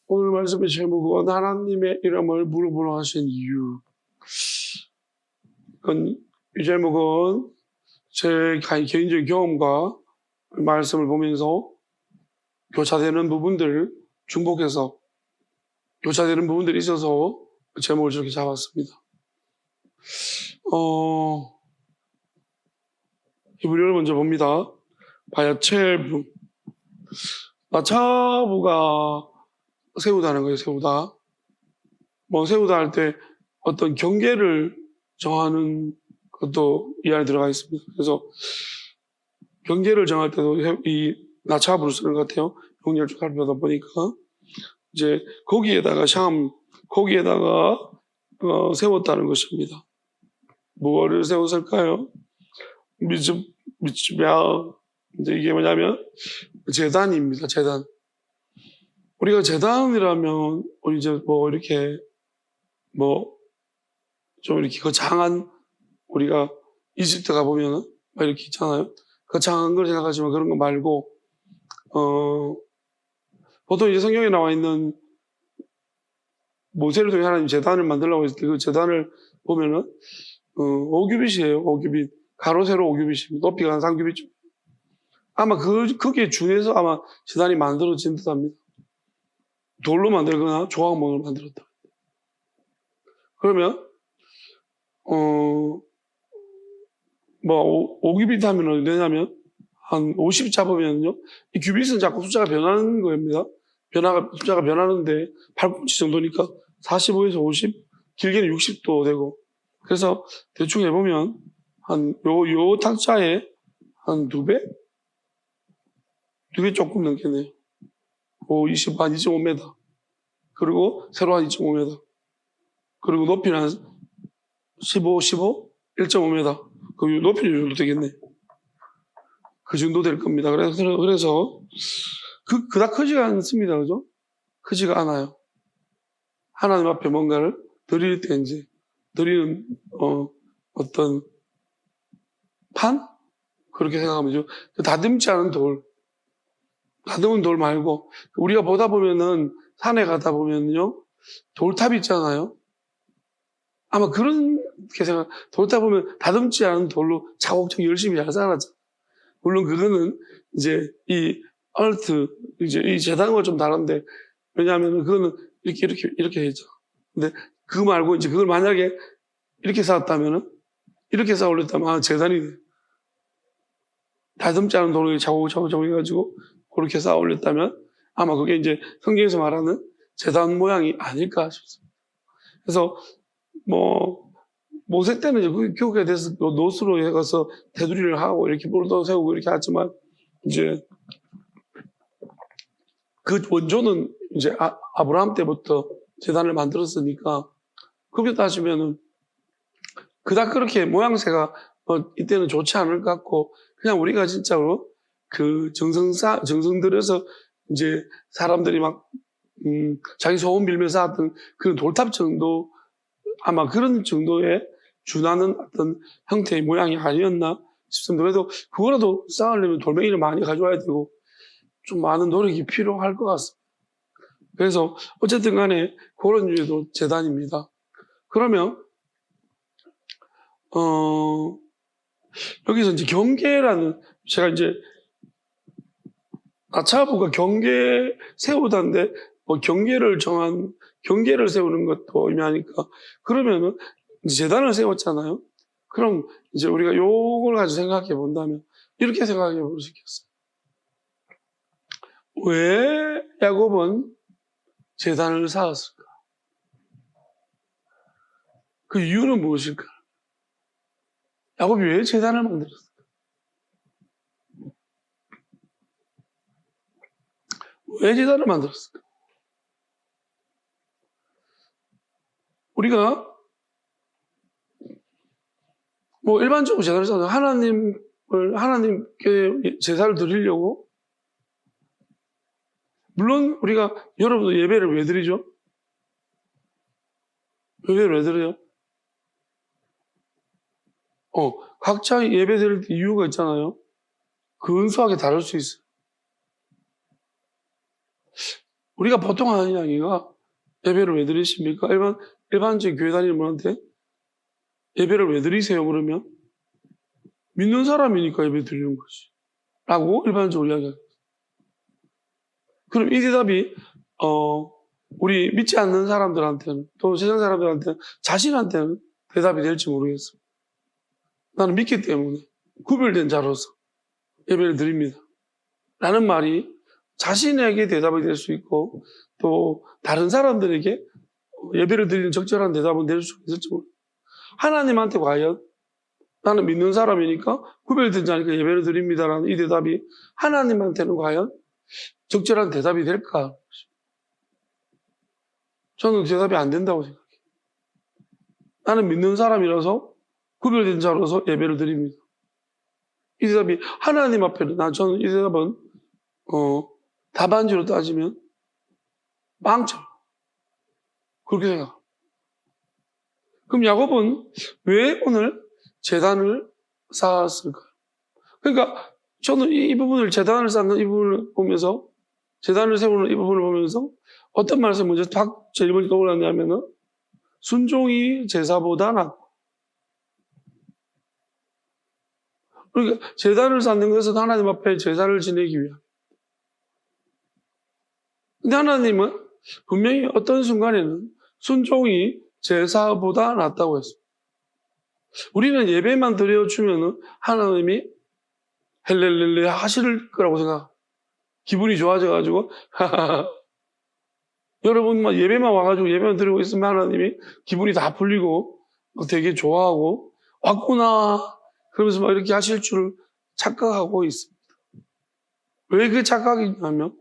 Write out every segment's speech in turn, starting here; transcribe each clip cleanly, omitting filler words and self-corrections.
오늘 말씀의 제목은 하나님의 이름을 물어보러 하신 이유. 이 제목은 제 개인적인 경험과 말씀을 보면서 교차되는 부분들, 중복해서 교차되는 부분들이 있어서 제목을 저렇게 잡았습니다. 히브리어를 먼저 봅니다. 바야첼부. 마차부가 세우다는 거예요, 세우다. 세우다 할 때 어떤 경계를 정하는 것도 이 안에 들어가 있습니다. 그래서 경계를 정할 때도 이 나차부를 쓰는 것 같아요. 용리를 쭉 살펴다 보니까. 이제 거기에다가 세웠다는 것입니다. 무엇을 세웠을까요? 이제 이게 뭐냐면 제단입니다. 제단. 우리가 제단이라면 이제 좀 이렇게 거창한, 우리가 이집트 가보면은 이렇게 있잖아요. 거창한 걸 생각하지만 그런 거 말고 보통 이제 성경에 나와 있는 모세를 통해 하나님 제단을 만들려고 했을 때 그 제단을 보면은 5규빗이에요. 5규빗. 가로 세로 5규빗입니다. 높이가 한 3규빗. 아마 거기에 준해서 아마 제단이 만들어진 듯합니다. 돌로 만들거나 조각목으로 만들었다. 그러면 5규빗 하면 어디냐면 한 50 잡으면요, 이 규빗은 자꾸 숫자가 변하는 겁니다. 숫자가 변하는데 8분치 정도니까 45에서 50, 길게는 60도 되고, 그래서 대충 해보면 요 탁자에 한 2배? 2배 조금 넘겠네요. 2.5m. 그리고 세로 한 2.5m. 그리고 높이는 한 15, 1.5m. 그 높이는 이 정도 되겠네. 그 정도 될 겁니다. 그래서 그닥 크지가 않습니다. 그죠? 크지가 않아요. 하나님 앞에 뭔가를 드릴 때 이제 드리는 어떤 판? 그렇게 생각하면 되죠. 다듬지 않은 돌. 다듬은 돌 말고, 우리가 보다 보면은 산에 가다 보면요, 돌탑 있잖아요. 아마 그렇게 돌탑 보면 다듬지 않은 돌로 차곡차곡 열심히 잘 쌓아놨죠. 물론 그거는 이제 이 재단과 좀 다른데, 왜냐하면 그거는 이렇게 되죠. 근데 그거 말고 이제 그걸 만약에 이렇게 쌓았다면은, 이렇게 쌓아 올렸다면 재단이 돼요. 다듬지 않은 돌을 차곡차곡 해가지고 그렇게 쌓아 올렸다면 아마 그게 이제 성경에서 말하는 재단 모양이 아닐까 싶습니다. 그래서 모세 때는 이제 교회에 대해서 노수로 해가서 테두리를 하고 이렇게 볼도 세우고 이렇게 하지만, 이제 그 원조는 이제 아브라함 때부터 재단을 만들었으니까, 그렇게 따지면은 그닥 그렇게 모양새가 이때는 좋지 않을 것 같고, 그냥 우리가 진짜로 그 정성 들여서 이제 사람들이 자기 소원 빌며 쌓았던 그런 돌탑 정도, 아마 그런 정도에 준하는 어떤 형태의 모양이 아니었나 싶습니다. 그래도 그거라도 쌓으려면 돌멩이를 많이 가져와야 되고 좀 많은 노력이 필요할 것 같습니다. 그래서 어쨌든 간에 그런 유의도 재단입니다. 그러면 여기서 이제 경계라는, 제가 이제 나차부가 경계 세우다인데 경계를 세우는 것도 의미하니까, 그러면은 이제 재단을 세웠잖아요. 그럼 이제 우리가 요걸 가지고 생각해 본다면 이렇게 생각해 볼 수 있겠어요. 왜 야곱은 재단을 쌓았을까? 그 이유는 무엇일까? 야곱이 왜 재단을 만들었을까? 왜 재단을 만들었을까? 우리가 일반적으로 재단을 쌓는, 하나님께 제사를 드리려고, 물론 우리가, 여러분도 예배를 왜 드리죠? 예배를 왜 드려요? 각자 예배 드릴 때 이유가 있잖아요. 근소하게 다를 수 있어요. 우리가 보통 하는 이야기가 예배를 왜 드리십니까? 일반적인 교회 다니는 분한테 예배를 왜 드리세요? 그러면 믿는 사람이니까 예배 드리는 거지. 라고 일반적으로 이야기합니다. 그럼 이 대답이, 우리 믿지 않는 사람들한테는, 또 세상 사람들한테는, 자신한테는 대답이 될지 모르겠어요. 나는 믿기 때문에 구별된 자로서 예배를 드립니다. 라는 말이 자신에게 대답이 될 수 있고, 또 다른 사람들에게 예배를 드리는 적절한 대답은 될 수 있을지 모르겠어요. 하나님한테 과연 나는 믿는 사람이니까 구별된 자니까 예배를 드립니다라는 이 대답이 하나님한테는 과연 적절한 대답이 될까? 저는 대답이 안 된다고 생각해요. 나는 믿는 사람이라서 구별된 자로서 예배를 드립니다. 이 대답이 하나님 앞에는, 저는 이 대답은 답안지로 따지면 망쳐. 그렇게 생각합니다. 그럼 야곱은 왜 오늘 제단을 쌓았을까요? 그러니까 저는 이 부분을, 제단을 쌓는 이 부분을 보면서, 제단을 세우는 이 부분을 보면서 어떤 말씀이 먼저 제일 먼저 떠올랐냐면은 순종이 제사보다 낫고, 그러니까 제단을 쌓는 것은 하나님 앞에 제사를 지내기 위함. 근데 하나님은 분명히 어떤 순간에는 순종이 제사보다 낫다고 했어요. 우리는 예배만 드려주면은 하나님이 헬렐렐레 하실 거라고 생각. 기분이 좋아져가지고 여러분 예배만 와가지고 예배만 드리고 있으면 하나님이 기분이 다 풀리고 되게 좋아하고 왔구나 그러면서 막 이렇게 하실 줄 착각하고 있습니다. 왜 그 착각이냐면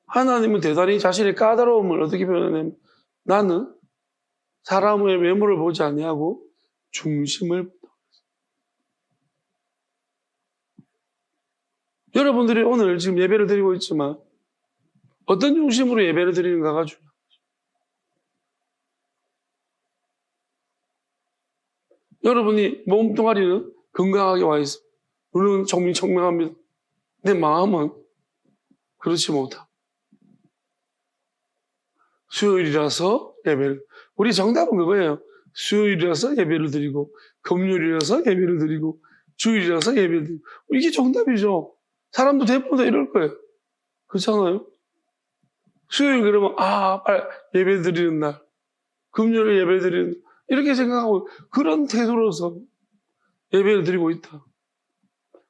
하나님은 대단히 자신의 까다로움을 어떻게 표현하냐면 나는 사람의 외모를 보지 아니하고 중심을 본다. 여러분들이 오늘 지금 예배를 드리고 있지만 어떤 중심으로 예배를 드리는가가 중요합니다. 여러분이 몸뚱아리는 건강하게 와 있습니다. 눈은 청명합니다. 내 마음은 그렇지 못합니다. 수요일이라서 예배를, 우리 정답은 그거예요. 수요일이라서 예배를 드리고 금요일이라서 예배를 드리고 주일이라서 예배를 드리고 이게 정답이죠. 사람도 대부분 다 이럴 거예요. 그렇잖아요. 수요일 그러면 빨리 예배 드리는 날, 금요일 예배 드리는 날, 이렇게 생각하고 그런 태도로서 예배를 드리고 있다.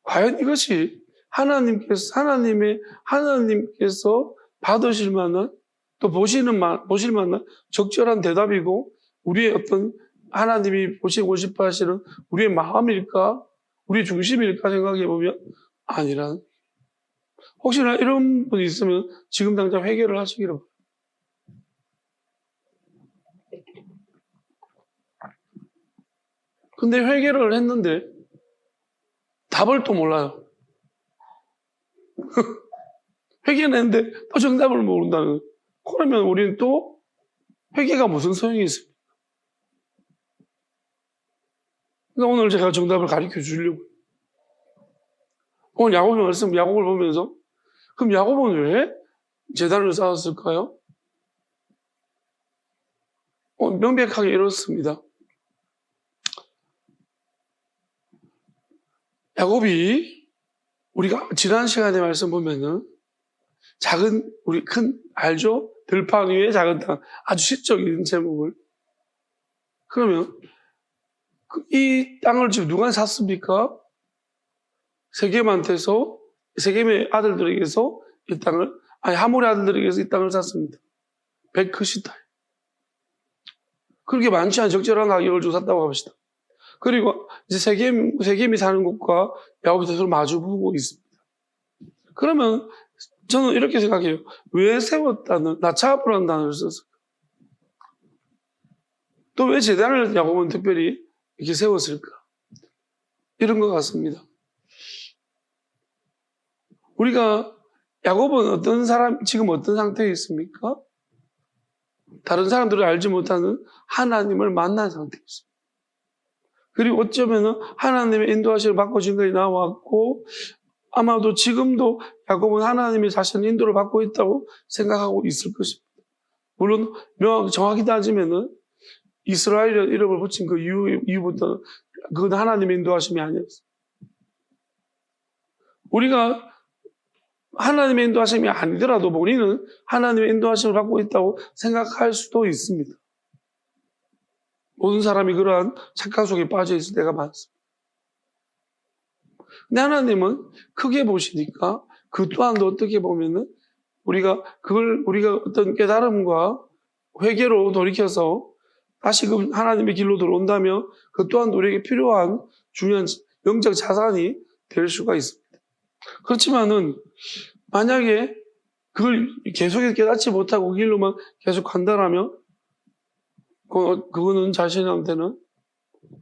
과연 이것이 하나님께서 받으실 만한 또 보실 만한 적절한 대답이고 우리의 어떤 하나님이 보시고 싶어 하시는 우리의 마음일까? 우리의 중심일까 생각해 보면 아니란. 혹시나 이런 분이 있으면 지금 당장 회개를 하시기를 바랍니다. 근데 회개를 했는데 답을 또 몰라요. 회개는 했는데 또 정답을 모른다는. 그러면 우리는 또 회개가 무슨 소용이 있습니까? 그러니까 오늘 제가 정답을 가르쳐 주려고. 오늘 야곱을 보면서 그럼 야곱은 왜 제단을 쌓았을까요? 명백하게 이렇습니다. 야곱이 우리가 지난 시간에 말씀 보면은 우리 알죠? 들판 위에 작은 땅. 아주 시적인 제목을. 그러면 이 땅을 지금 누가 샀습니까? 세겜의 아들들에게서 이 땅을, 하몰의 아들들에게서 이 땅을 샀습니다. 베크시타. 그렇게 많지 않은 적절한 가격을 주고 샀다고 합시다. 그리고 이제 세겜이 사는 곳과 야곱이 서로 마주보고 있습니다. 그러면 저는 이렇게 생각해요. 왜 나차브라는 단어를 썼을까? 또 왜 제단을 야곱은 특별히 이렇게 세웠을까? 이런 것 같습니다. 우리가 야곱은 지금 어떤 상태에 있습니까? 다른 사람들을 알지 못하는 하나님을 만난 상태에 있습니다. 그리고 어쩌면은 하나님의 인도하심을 받고 지금까지 나왔고, 아마도 지금도 야곱은 하나님의 자신의 인도를 받고 있다고 생각하고 있을 것입니다. 물론 정확히 따지면은 이스라엘이라는 이름을 붙인 그 이후부터는 그건 하나님의 인도하심이 아니었어요. 우리가 하나님의 인도하심이 아니더라도 우리는 하나님의 인도하심을 받고 있다고 생각할 수도 있습니다. 모든 사람이 그러한 착각 속에 빠져 있을 때가 많습니다. 근데 하나님은 크게 보시니까 그 또한도 어떻게 보면은 우리가 어떤 깨달음과 회개로 돌이켜서 다시금 하나님의 길로 들어온다면 그 또한 우리에게 필요한 중요한 영적 자산이 될 수가 있습니다. 그렇지만은 만약에 그걸 계속해서 깨닫지 못하고 그 길로만 계속 간다라면 그거는 자신한테는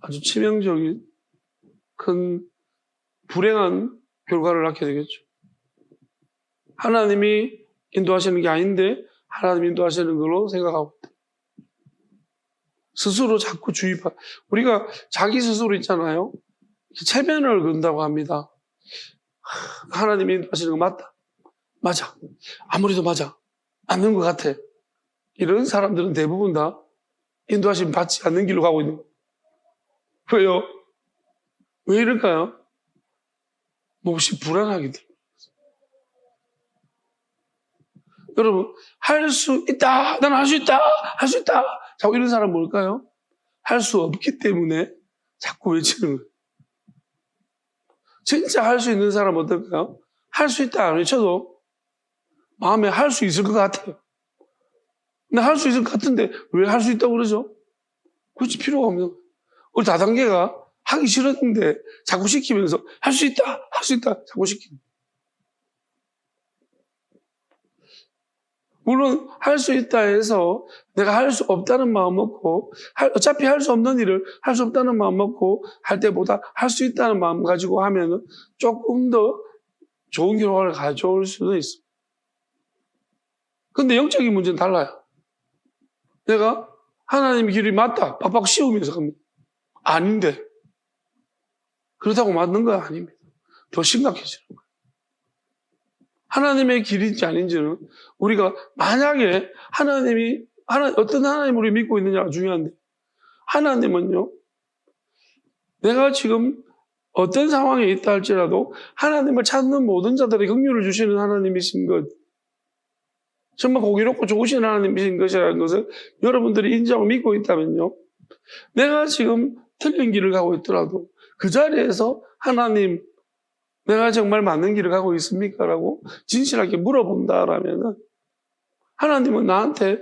아주 치명적인 큰 불행한 결과를 낳게 되겠죠. 하나님이 인도하시는 게 아닌데 하나님이 인도하시는 걸로 생각하고 있다. 스스로 자꾸 우리가 자기 스스로 있잖아요. 체면을 건다고 합니다. 하나님이 인도하시는 거 맞다. 맞아. 아무래도 맞아. 맞는 것 같아. 이런 사람들은 대부분 다 인도하심 받지 않는 길로 가고 있는 거예요. 왜요? 왜 이럴까요? 몹시 불안하게 들어요. 여러분, 할 수 있다. 나는 할 수 있다. 할 수 있다. 자꾸 이런 사람 뭘까요? 할 수 없기 때문에 자꾸 외치는 거예요. 진짜 할 수 있는 사람은 어떨까요? 할 수 있다 안 외쳐도 마음에 할 수 있을 것 같아요. 근데 할 수 있을 것 같은데 왜 할 수 있다고 그러죠? 굳이 필요가 없는 거예요. 우리 다단계가 하기 싫었는데 자꾸 시키면서 할 수 있다, 할 수 있다 자꾸 시키는 거예요. 물론 할 수 있다 해서 내가 할 수 없다는 마음 먹고 어차피 할 수 없는 일을 할 수 없다는 마음 먹고 할 때보다 할 수 있다는 마음 가지고 하면은 조금 더 좋은 결과를 가져올 수도 있습니다. 근데 영적인 문제는 달라요. 내가 하나님의 길이 맞다 빡빡 씌우면서 갑니다. 아닌데 그렇다고 맞는 건 아닙니다. 더 심각해지는 거예요. 하나님의 길인지 아닌지는 우리가 만약에 어떤 하나님을 우리 믿고 있느냐가 중요한데 하나님은요, 내가 지금 어떤 상황에 있다 할지라도 하나님을 찾는 모든 자들의 긍휼을 주시는 하나님이신 것, 정말 공의롭고 좋으신 하나님이신 것이라는 것을 여러분들이 인정하고 믿고 있다면요, 내가 지금 틀린 길을 가고 있더라도 그 자리에서 하나님, 내가 정말 맞는 길을 가고 있습니까? 라고 진실하게 물어본다라면 하나님은 나한테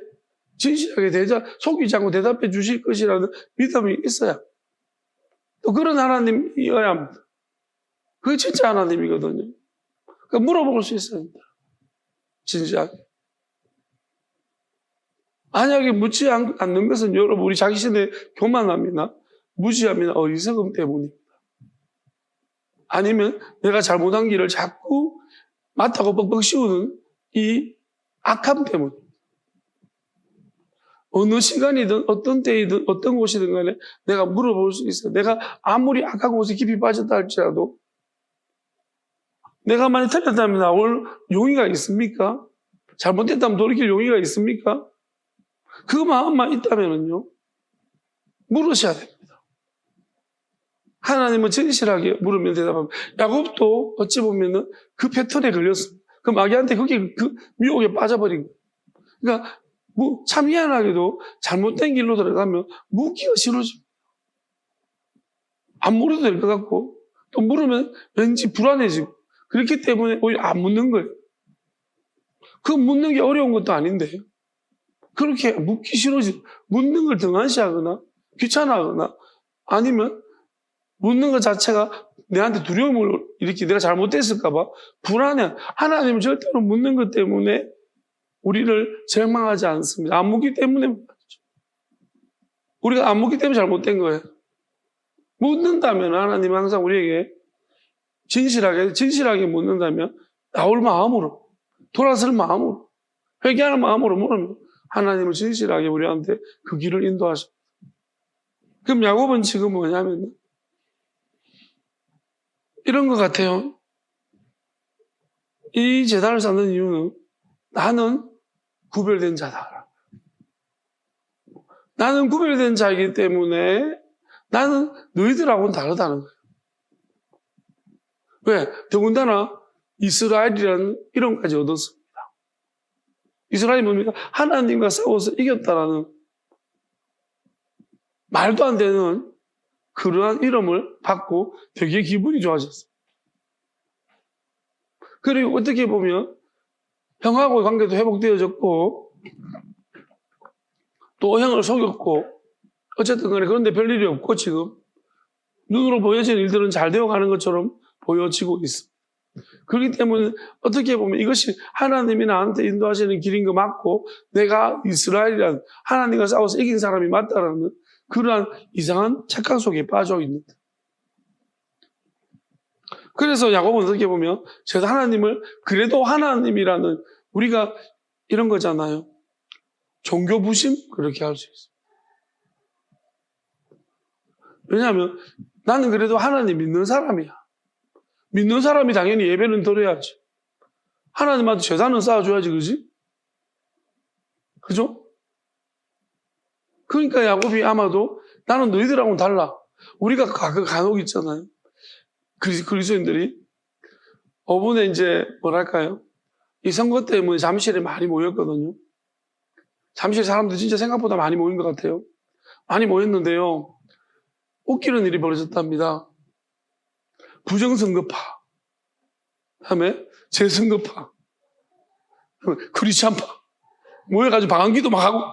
진실하게 속이지 않고 대답해 주실 것이라는 믿음이 있어야, 또 그런 하나님이어야 합니다. 그게 진짜 하나님이거든요. 그러니까 물어볼 수 있어야 합니다. 진지하게. 만약에 묻지 않는 것은 여러분 우리 자신의 교만함이나 무지함이나 어리석음 때문입니다. 아니면 내가 잘못한 길을 자꾸 맞다고 뻑뻑 씌우는 이 악함 때문입니다. 어느 시간이든 어떤 때이든 어떤 곳이든 간에 내가 물어볼 수 있어요. 내가 아무리 악한 곳에 깊이 빠졌다 할지라도 내가 만약 틀렸다면 나올 용의가 있습니까? 잘못됐다면 돌이킬 용의가 있습니까? 그 마음만 있다면요 물으셔야 됩니다. 하나님은 진실하게 물으면 대답합니다. 야곱도 어찌 보면은 그 패턴에 걸렸습니다. 그 마귀한테 그 미혹에 빠져버린 거예요. 그러니까 참 미안하게도 잘못된 길로 들어가면 묻기가 싫어집니다. 안 물어도 될 것 같고 또 물으면 왠지 불안해지고 그렇기 때문에 오히려 안 묻는 거예요. 그 묻는 게 어려운 것도 아닌데 그렇게 묻기 싫어지고 묻는 걸 등한시하거나 귀찮아하거나 아니면 묻는 것 자체가 내한테 두려움을 일으키고 내가 잘못됐을까 봐 불안해. 하나님은 절대로 묻는 것 때문에 우리를 절망하지 않습니다. 안 묻기 때문에 우리가 안 묻기 때문에 잘못된 거예요. 묻는다면 하나님은 항상 우리에게 진실하게 묻는다면 나올 마음으로 돌아설 마음으로 회개하는 마음으로 물으면 하나님은 진실하게 우리한테 그 길을 인도하십니다. 그럼 야곱은 지금 뭐냐면 이런 것 같아요. 이 제단을 쌓는 이유는 나는 구별된 자다. 나는 구별된 자이기 때문에 나는 너희들하고는 다르다는 거예요. 왜? 더군다나 이스라엘이라는 이름까지 얻었습니다. 이스라엘이 뭡니까? 하나님과 싸워서 이겼다라는 말도 안 되는 그러한 이름을 받고 되게 기분이 좋아졌어요. 그리고 어떻게 보면 형하고의 관계도 회복되어졌고 또 형을 속였고 어쨌든 간에 그런데 별일이 없고 지금 눈으로 보여지는 일들은 잘 되어가는 것처럼 보여지고 있습니다. 그렇기 때문에 어떻게 보면 이것이 하나님이 나한테 인도하시는 길인 거 맞고 내가 이스라엘이란 하나님과 싸워서 이긴 사람이 맞다라는 그러한 이상한 착각 속에 빠져 있는다. 그래서 야곱은 어떻게 보면 제가 하나님을 그래도 하나님이라는 우리가 이런 거잖아요. 종교 부심 그렇게 할 수 있어요. 왜냐하면 나는 그래도 하나님 믿는 사람이야. 믿는 사람이 당연히 예배는 드려야지. 하나님한테 제단은 쌓아줘야지, 그지? 그죠? 그러니까 야곱이 아마도 나는 너희들하고는 달라. 우리가 간혹 있잖아요. 그리스도인들이 어분에 이제 뭐랄까요? 이 선거 때문에 잠실에 많이 모였거든요. 잠실 사람들 진짜 생각보다 많이 모인 것 같아요. 많이 모였는데요. 웃기는 일이 벌어졌답니다. 부정선거파, 다음에 재선거파, 크리스찬파 모여가지고 방한기도 막 하고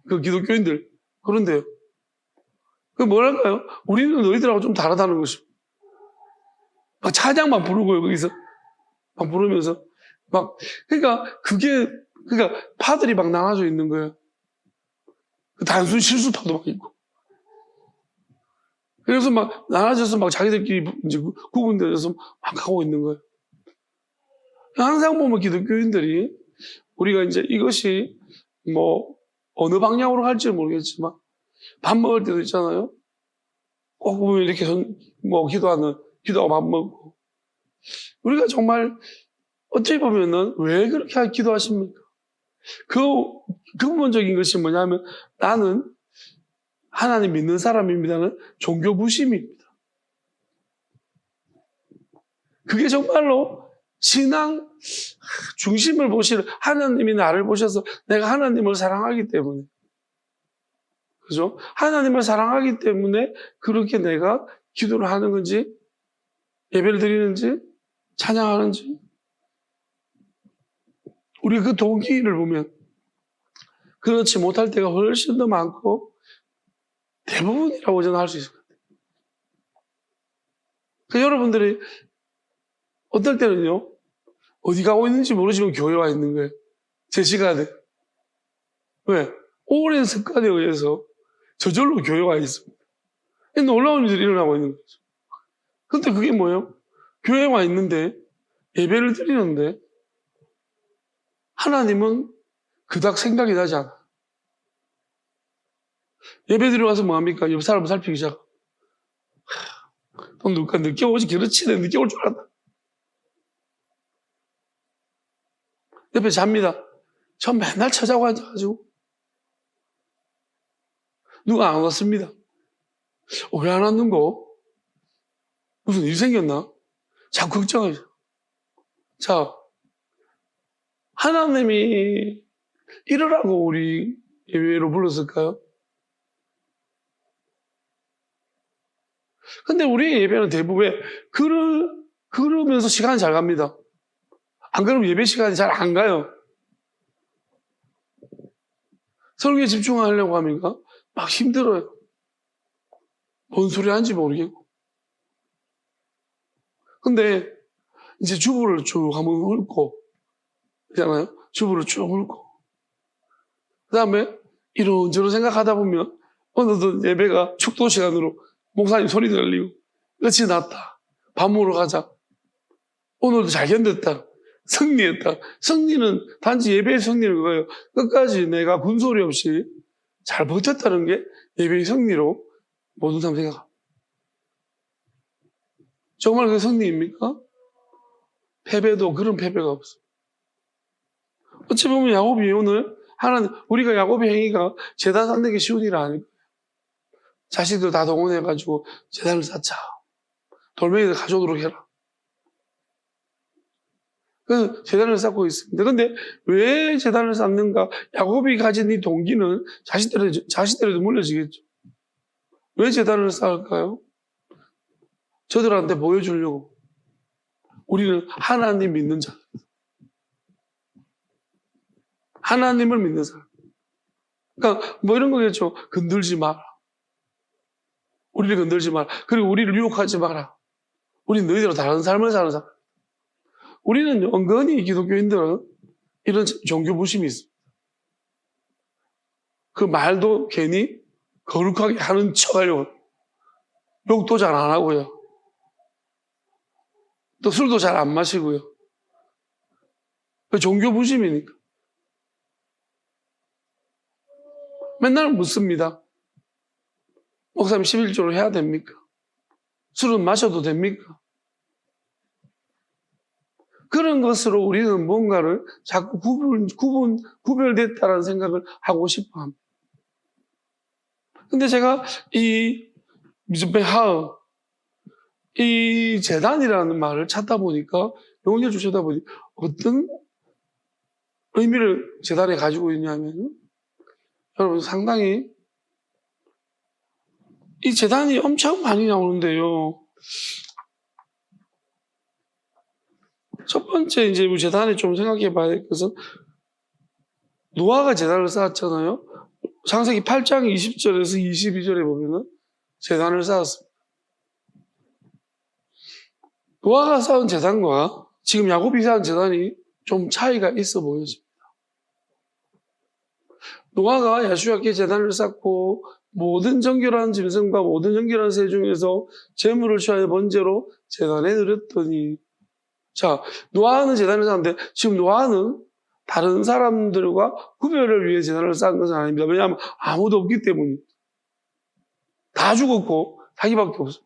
그 기독교인들 그런데요. 그 뭐랄까요? 우리는 너희들하고 좀 다르다는 것입니다. 막 찬양만 부르고요 거기서 막 부르면서 막 그러니까 파들이 막 나눠져 있는 거예요. 단순 실수파도 막 있고. 그래서 막 나눠져서 막 자기들끼리 이제 구분되어서 막 하고 있는 거예요. 항상 보면 기독교인들이 우리가 이제 이것이 뭐 어느 방향으로 갈지는 모르겠지만 밥 먹을 때도 있잖아요. 꼭 보면 이렇게 기도하고 밥 먹고. 우리가 정말 어찌 보면은 왜 그렇게 기도하십니까? 그 근본적인 것이 뭐냐면 나는 하나님 믿는 사람입니다는 종교 부심입니다. 그게 정말로 신앙 중심을 보시는 하나님이 나를 보셔서 내가 하나님을 사랑하기 때문에 그죠? 하나님을 사랑하기 때문에 그렇게 내가 기도를 하는 건지 예배를 드리는지 찬양하는지 우리 그 동기를 보면 그렇지 못할 때가 훨씬 더 많고 대부분이라고 저는 할 수 있을 것 같아요. 그러니까 여러분들이 어떨 때는요 어디 가고 있는지 모르지만 교회 와 있는 거예요. 제 시간에. 왜? 오랜 습관에 의해서 저절로 교회 와 있습니다. 놀라운 일들이 일어나고 있는 거죠. 근데 그게 뭐예요? 교회 와 있는데 예배를 드리는데 하나님은 그닥 생각이 나지 않아. 예배 드리러 가서 뭐합니까? 옆 사람을 살피기 시작. 누가 늦게 오지? 그렇지. 내가 늦게 올 줄 알았다. 옆에 잡니다. 전 맨날 찾아오고 앉아가지고. 누가 안 왔습니다. 왜 안 왔는고? 무슨 일 생겼나? 자꾸 걱정하죠. 자, 하나님이 이러라고 우리 예배로 불렀을까요? 근데 우리 예배는 대부분 그러면서 시간이 잘 갑니다. 안 그러면 예배 시간이 잘 안 가요. 설교에 집중하려고 하니까 막 힘들어요. 뭔 소리 하는지 모르겠고. 근데 이제 주부를 쭉 한번 훑고 있잖아요. 주부를 쭉 훑고 그 다음에 이런저런 생각하다 보면 어느덧 예배가 축도 시간으로 목사님 소리 들리고 끝이 났다. 밥 먹으러 가자. 오늘도 잘 견뎠다. 승리했다. 승리는 단지 예배의 승리는 그거예요. 끝까지 내가 군소리 없이 잘 버텼다는 게 예배의 승리로 모든 사람 생각합니다. 정말 그 승리입니까? 패배도 그런 패배가 없어. 어찌 보면 야곱이 오늘 하나님, 우리가 야곱의 행위가 제단 쌓는 게 쉬운 일 아니고 자식들 다 동원해가지고 제단을 쌓자. 돌멩이를 가져오도록 해라. 그 제단을 쌓고 있습니다. 그런데 왜 제단을 쌓는가? 야곱이 가진 이 동기는 자식들에도 물려지겠죠. 왜 제단을 쌓을까요? 저들한테 보여주려고. 우리는 하나님 믿는 자. 하나님을 믿는 사람. 그러니까 뭐 이런 거겠죠. 건들지 마라. 우리를 건들지 마라. 그리고 우리를 유혹하지 마라. 우리는 너희대로 다른 삶을 사는 사람. 우리는 은근히 기독교인들은 이런 종교 부심이 있습니다. 그 말도 괜히 거룩하게 하는 척 하려고. 욕도 잘 안 하고요. 또 술도 잘 안 마시고요. 그 종교 부심이니까. 맨날 묻습니다. 목사님 11조를 해야 됩니까? 술은 마셔도 됩니까? 그런 것으로 우리는 뭔가를 자꾸 구별됐다는 생각을 하고 싶어 합니다. 근데 제가 이 미즈베하우, 이 재단이라는 말을 찾다 보니까, 용어를 주시다 보니 어떤 의미를 재단에 가지고 있냐면, 여러분 상당히 이 재단이 엄청 많이 나오는데요. 첫 번째 이제 우리 재단에 좀 생각해 봐야 될 것은 노아가 재단을 쌓았잖아요. 창세기 8장 20절에서 22절에 보면은 재단을 쌓았습니다. 노아가 쌓은 재단과 지금 야곱이 쌓은 재단이 좀 차이가 있어 보여집니다. 노아가 야수야께 재단을 쌓고 모든 정결한 짐승과 모든 정결한 새 중에서 제물을 취하여 번제로 재단에 드렸더니, 자, 노아는 재단을 쌓았는데 지금 노아는 다른 사람들과 구별을 위해 재단을 쌓은 것은 아닙니다. 왜냐하면 아무도 없기 때문입니다. 다 죽었고 자기밖에 없어요.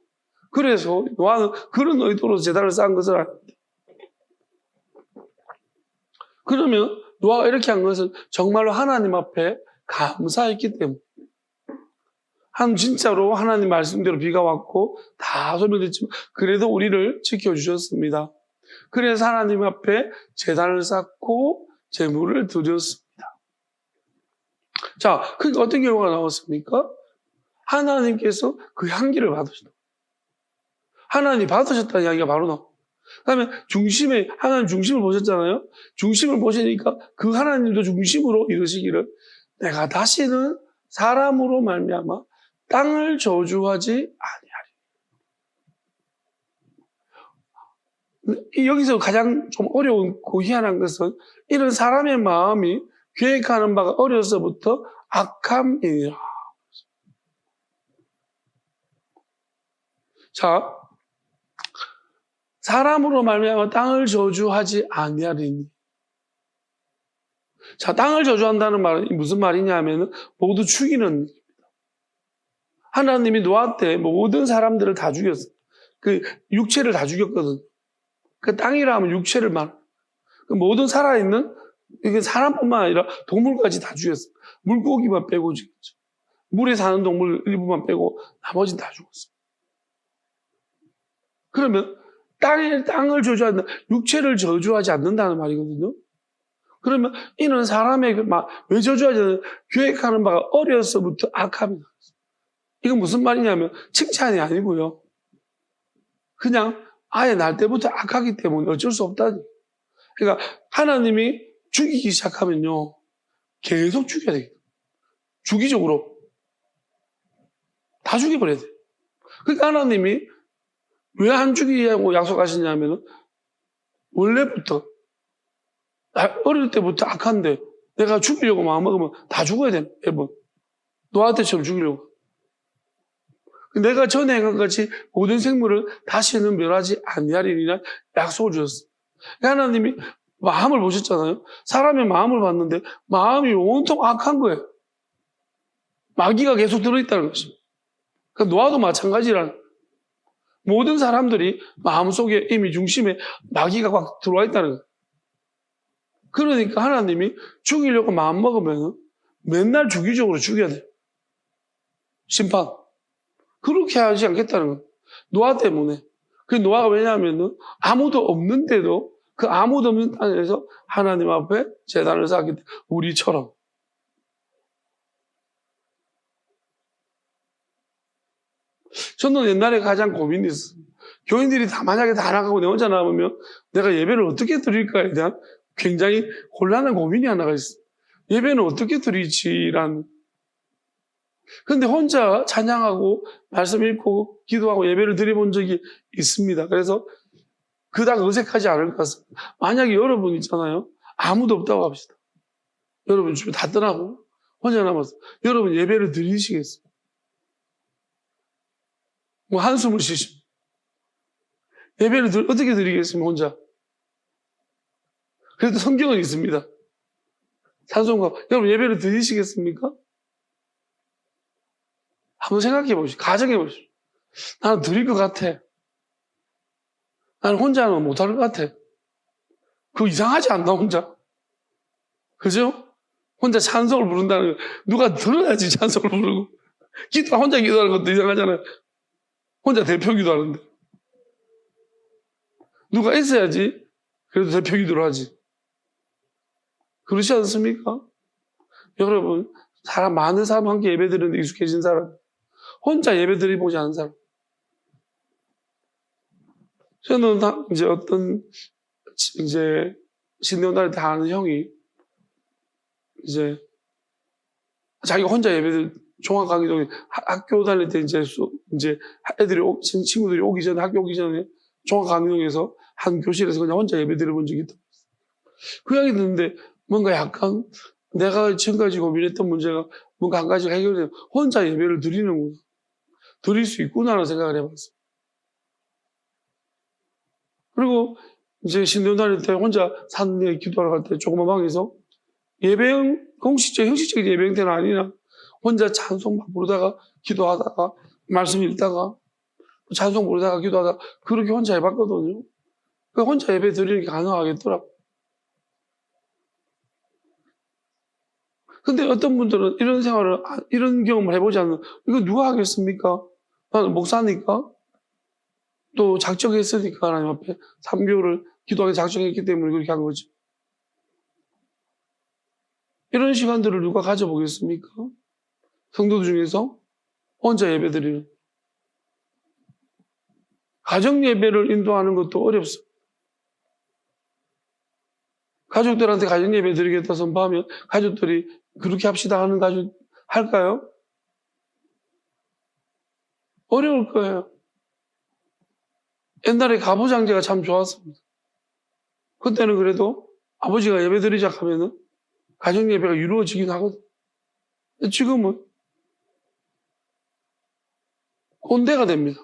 그래서 노아는 그런 의도로 재단을 쌓은 것은 아닙니다. 그러면 노아가 이렇게 한 것은 정말로 하나님 앞에 감사했기 때문에, 진짜로 하나님 말씀대로 비가 왔고 다 소멸됐지만 그래도 우리를 지켜주셨습니다. 그래서 하나님 앞에 제단을 쌓고 제물을 드렸습니다. 자, 그러니까 어떤 결과가 나왔습니까? 하나님께서 그 향기를 받으셨다. 하나님 받으셨다는 이야기가 바로 나와. 그다음에 하나님 중심을 보셨잖아요. 중심을 보시니까 그 하나님도 중심으로 이루시기를, 내가 다시는 사람으로 말미암아 땅을 저주하지 아니하리. 여기서 가장 좀 어려운 희한한 것은 이런 사람의 마음이 계획하는 바가 어려서부터 악함이니라. 자, 사람으로 말미암아 땅을 저주하지 아니하리니. 자, 땅을 저주한다는 말은 무슨 말이냐면은 모두 죽이는 얘기입니다. 하나님이 노아 때 모든 사람들을 다 죽였어요. 그 육체를 다 죽였거든. 그 땅이라 하면 육체를 말. 그 모든 살아있는, 이게 사람뿐만 아니라 동물까지 다 죽였어요. 물고기만 빼고 죽였죠. 물에 사는 동물 일부만 빼고 나머지는 다 죽었어요. 그러면 땅을 저주한다, 육체를 저주하지 않는다는 말이거든요. 그러면 이는 사람의 왜 저주하지 않는, 계획하는 바가 어려서부터 악함이 나왔어요. 이건 무슨 말이냐면 칭찬이 아니고요. 그냥 아예 날 때부터 악하기 때문에 어쩔 수 없다니. 그러니까 하나님이 죽이기 시작하면요, 계속 죽여야 돼요. 주기적으로 다 죽여버려야 돼요. 그러니까 하나님이 왜 안 죽이냐고 약속하시냐면, 원래부터 어릴 때부터 악한데 내가 죽이려고 마음먹으면 다 죽어야 돼. 여러분, 노아한테처럼 죽이려고. 내가 전에 한 것 같이 모든 생물을 다시는 멸하지 아니하리라 약속을 주셨어요. 하나님이 마음을 보셨잖아요. 사람의 마음을 봤는데 마음이 온통 악한 거예요. 마귀가 계속 들어있다는 것입니다. 그러니까 노아도 마찬가지라는. 모든 사람들이 마음속에 이미 중심에 마귀가 막 들어와 있다는 거예요. 그러니까 하나님이 죽이려고 마음먹으면 맨날 주기적으로 죽여야 돼요. 심판. 그렇게 하지 않겠다는 거예요. 노아 때문에. 그 노아가 왜냐하면 아무도 없는데도 그 아무도 없는 땅에서 하나님 앞에 제단을 쌓기 때문에 우리처럼. 저는 옛날에 가장 고민이 있어요. 교인들이 만약에 다 나가고 내 혼자 남으면 내가 예배를 어떻게 드릴까에 대한 굉장히 곤란한 고민이 하나가 있어요. 예배는 어떻게 드리지라는. 근데 혼자 찬양하고 말씀 읽고 기도하고 예배를 드려본 적이 있습니다. 그래서 그닥 어색하지 않을 것 같습니다. 만약에 여러분 있잖아요. 아무도 없다고 합시다. 여러분 주변 다 떠나고 혼자 남았어. 여러분 예배를 드리시겠어요? 뭐 한숨을 쉬시면 예배를 어떻게 드리겠습니까? 혼자. 그래도 성경은 있습니다. 찬송가. 여러분 예배를 드리시겠습니까? 한번 생각해 보시죠. 가정해 보시죠. 나는 드릴 것 같아. 나는 혼자는 못할 것 같아. 그거 이상하지 않나 혼자? 그죠? 혼자 찬송을 부른다는 거. 누가 들어야지 찬송을 부르고. 혼자 기도하는 것도 이상하잖아요. 혼자 대표 기도하는데. 누가 있어야지 그래도 대표 기도를 하지. 그렇지 않습니까? 여러분, 많은 사람 함께 예배 드리는데 익숙해진 사람, 혼자 예배 드려보지 않은 사람. 저는 이제 신대원 다 아는 형이 이제 자기가 혼자 예배를 종합강의동에 학교 다닐 때 이제 애들이 친구들이 오기 전에 학교 오기 전에 종합강의동에서 한 교실에서 그냥 혼자 예배 드려본 적이 있다. 그 이야기 듣는데 뭔가 약간 내가 지금까지 고민했던 문제가 뭔가 한 가지가 해결되면 혼자 예배를 드리는구나. 드릴 수 있구나라는 생각을 해봤어요. 그리고 이제 신대원 다닐 때 혼자 산에 기도하러 갈 때 조그만 방에서 형식적인 예배 형태는 아니나 혼자 찬송 부르다가 기도하다가 말씀 읽다가 찬송 부르다가 기도하다가 그렇게 혼자 해봤거든요. 혼자 예배 드리는 게 가능하겠더라고요. 근데 어떤 분들은 이런 경험을 해보지 않는, 이거 누가 하겠습니까? 나는 목사니까, 또 작정했으니까, 하나님 앞에 3개월을 기도하게 작정했기 때문에 그렇게 한 거지. 이런 시간들을 누가 가져보겠습니까? 성도들 중에서 혼자 예배 드리는. 가정 예배를 인도하는 것도 어렵습니다. 가족들한테 가정 예배 드리겠다 선포하면 가족들이 그렇게 합시다 하는 가족 할까요? 어려울 거예요. 옛날에 가부장제가 참 좋았습니다. 그때는 그래도 아버지가 예배 드리자 하면은 가정 예배가 이루어지긴 하거든. 지금은 꼰대가 됩니다.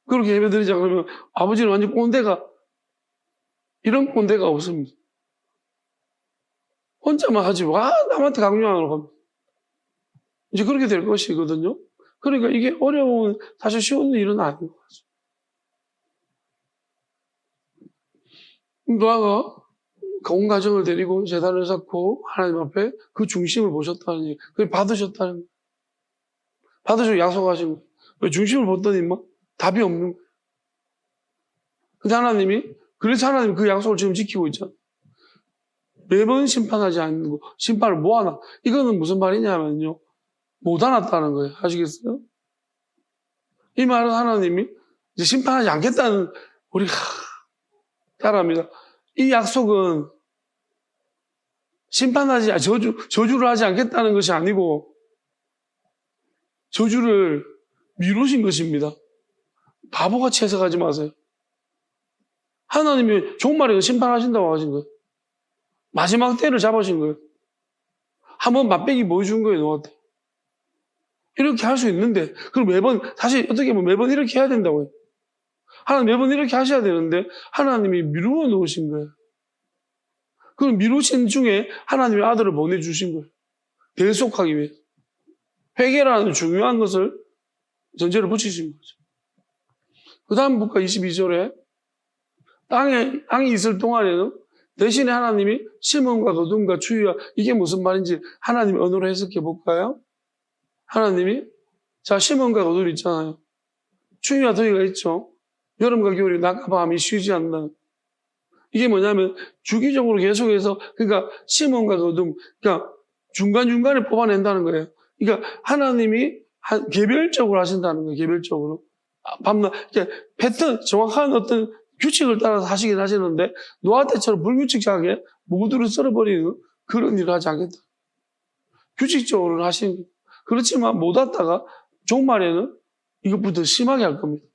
그렇게 예배 드리자 그러면 아버지는 완전 꼰대가, 이런 꼰대가 없습니다. 혼자만 하지 와 남한테 강요하는 겁니다. 이제 그렇게 될 것이거든요. 그러니까 이게 사실 쉬운 일은 아닌 것 같아요. 노아가 온 가정을 데리고 제단을 쌓고 하나님 앞에 그 중심을 보셨다는 얘기, 그걸 받으셨다는 거예요. 받으시고 약속하신 거예요. 왜 중심을 보더니 답이 없는 거예요. 근데 그래서 하나님이 그 약속을 지금 지키고 있잖아요. 매번 심판하지 않는 거, 심판을 모아놔. 이거는 무슨 말이냐면요, 못 안았다는 거예요. 아시겠어요? 이 말은 하나님이 이제 심판하지 않겠다는, 우리가 따라합니다. 이 약속은 저주를 하지 않겠다는 것이 아니고 저주를 미루신 것입니다. 바보같이 해석하지 마세요. 하나님이 좋은 말이고 심판하신다고 하신 거예요. 마지막 때를 잡으신 거예요. 한번 맛배기 보여준 거예요, 너한테. 이렇게 할 수 있는데, 그럼 사실 어떻게 보면 매번 이렇게 해야 된다고요. 하나님 매번 이렇게 하셔야 되는데, 하나님이 미루어 놓으신 거예요. 그럼 미루신 중에 하나님의 아들을 보내주신 거예요. 대속하기 위해서. 회개라는 중요한 것을 전제를 붙이신 거죠. 그 다음 북과 22절에 땅이 있을 동안에는 대신에 하나님이 시몬과 거둠과 추위와 이게 무슨 말인지 하나님이 언어로 해석해 볼까요? 하나님이 자 시몬과 거둠 있잖아요. 추위와 더위가 있죠. 여름과 겨울이 낮과 밤이 쉬지 않는 이게 뭐냐면 주기적으로 계속해서 그러니까 시몬과 거둠 그러니까 중간중간에 뽑아낸다는 거예요. 그러니까 하나님이 개별적으로 하신다는 거예요. 개별적으로. 밤낮 패턴 정확한 어떤 규칙을 따라서 하시긴 하시는데 노아 때처럼 불규칙하게 모두를 썰어버리는 그런 일을 하지 않겠다. 규칙적으로 하시는 거예요. 그렇지만 못 왔다가 종말에는 이것부터 심하게 할 겁니다.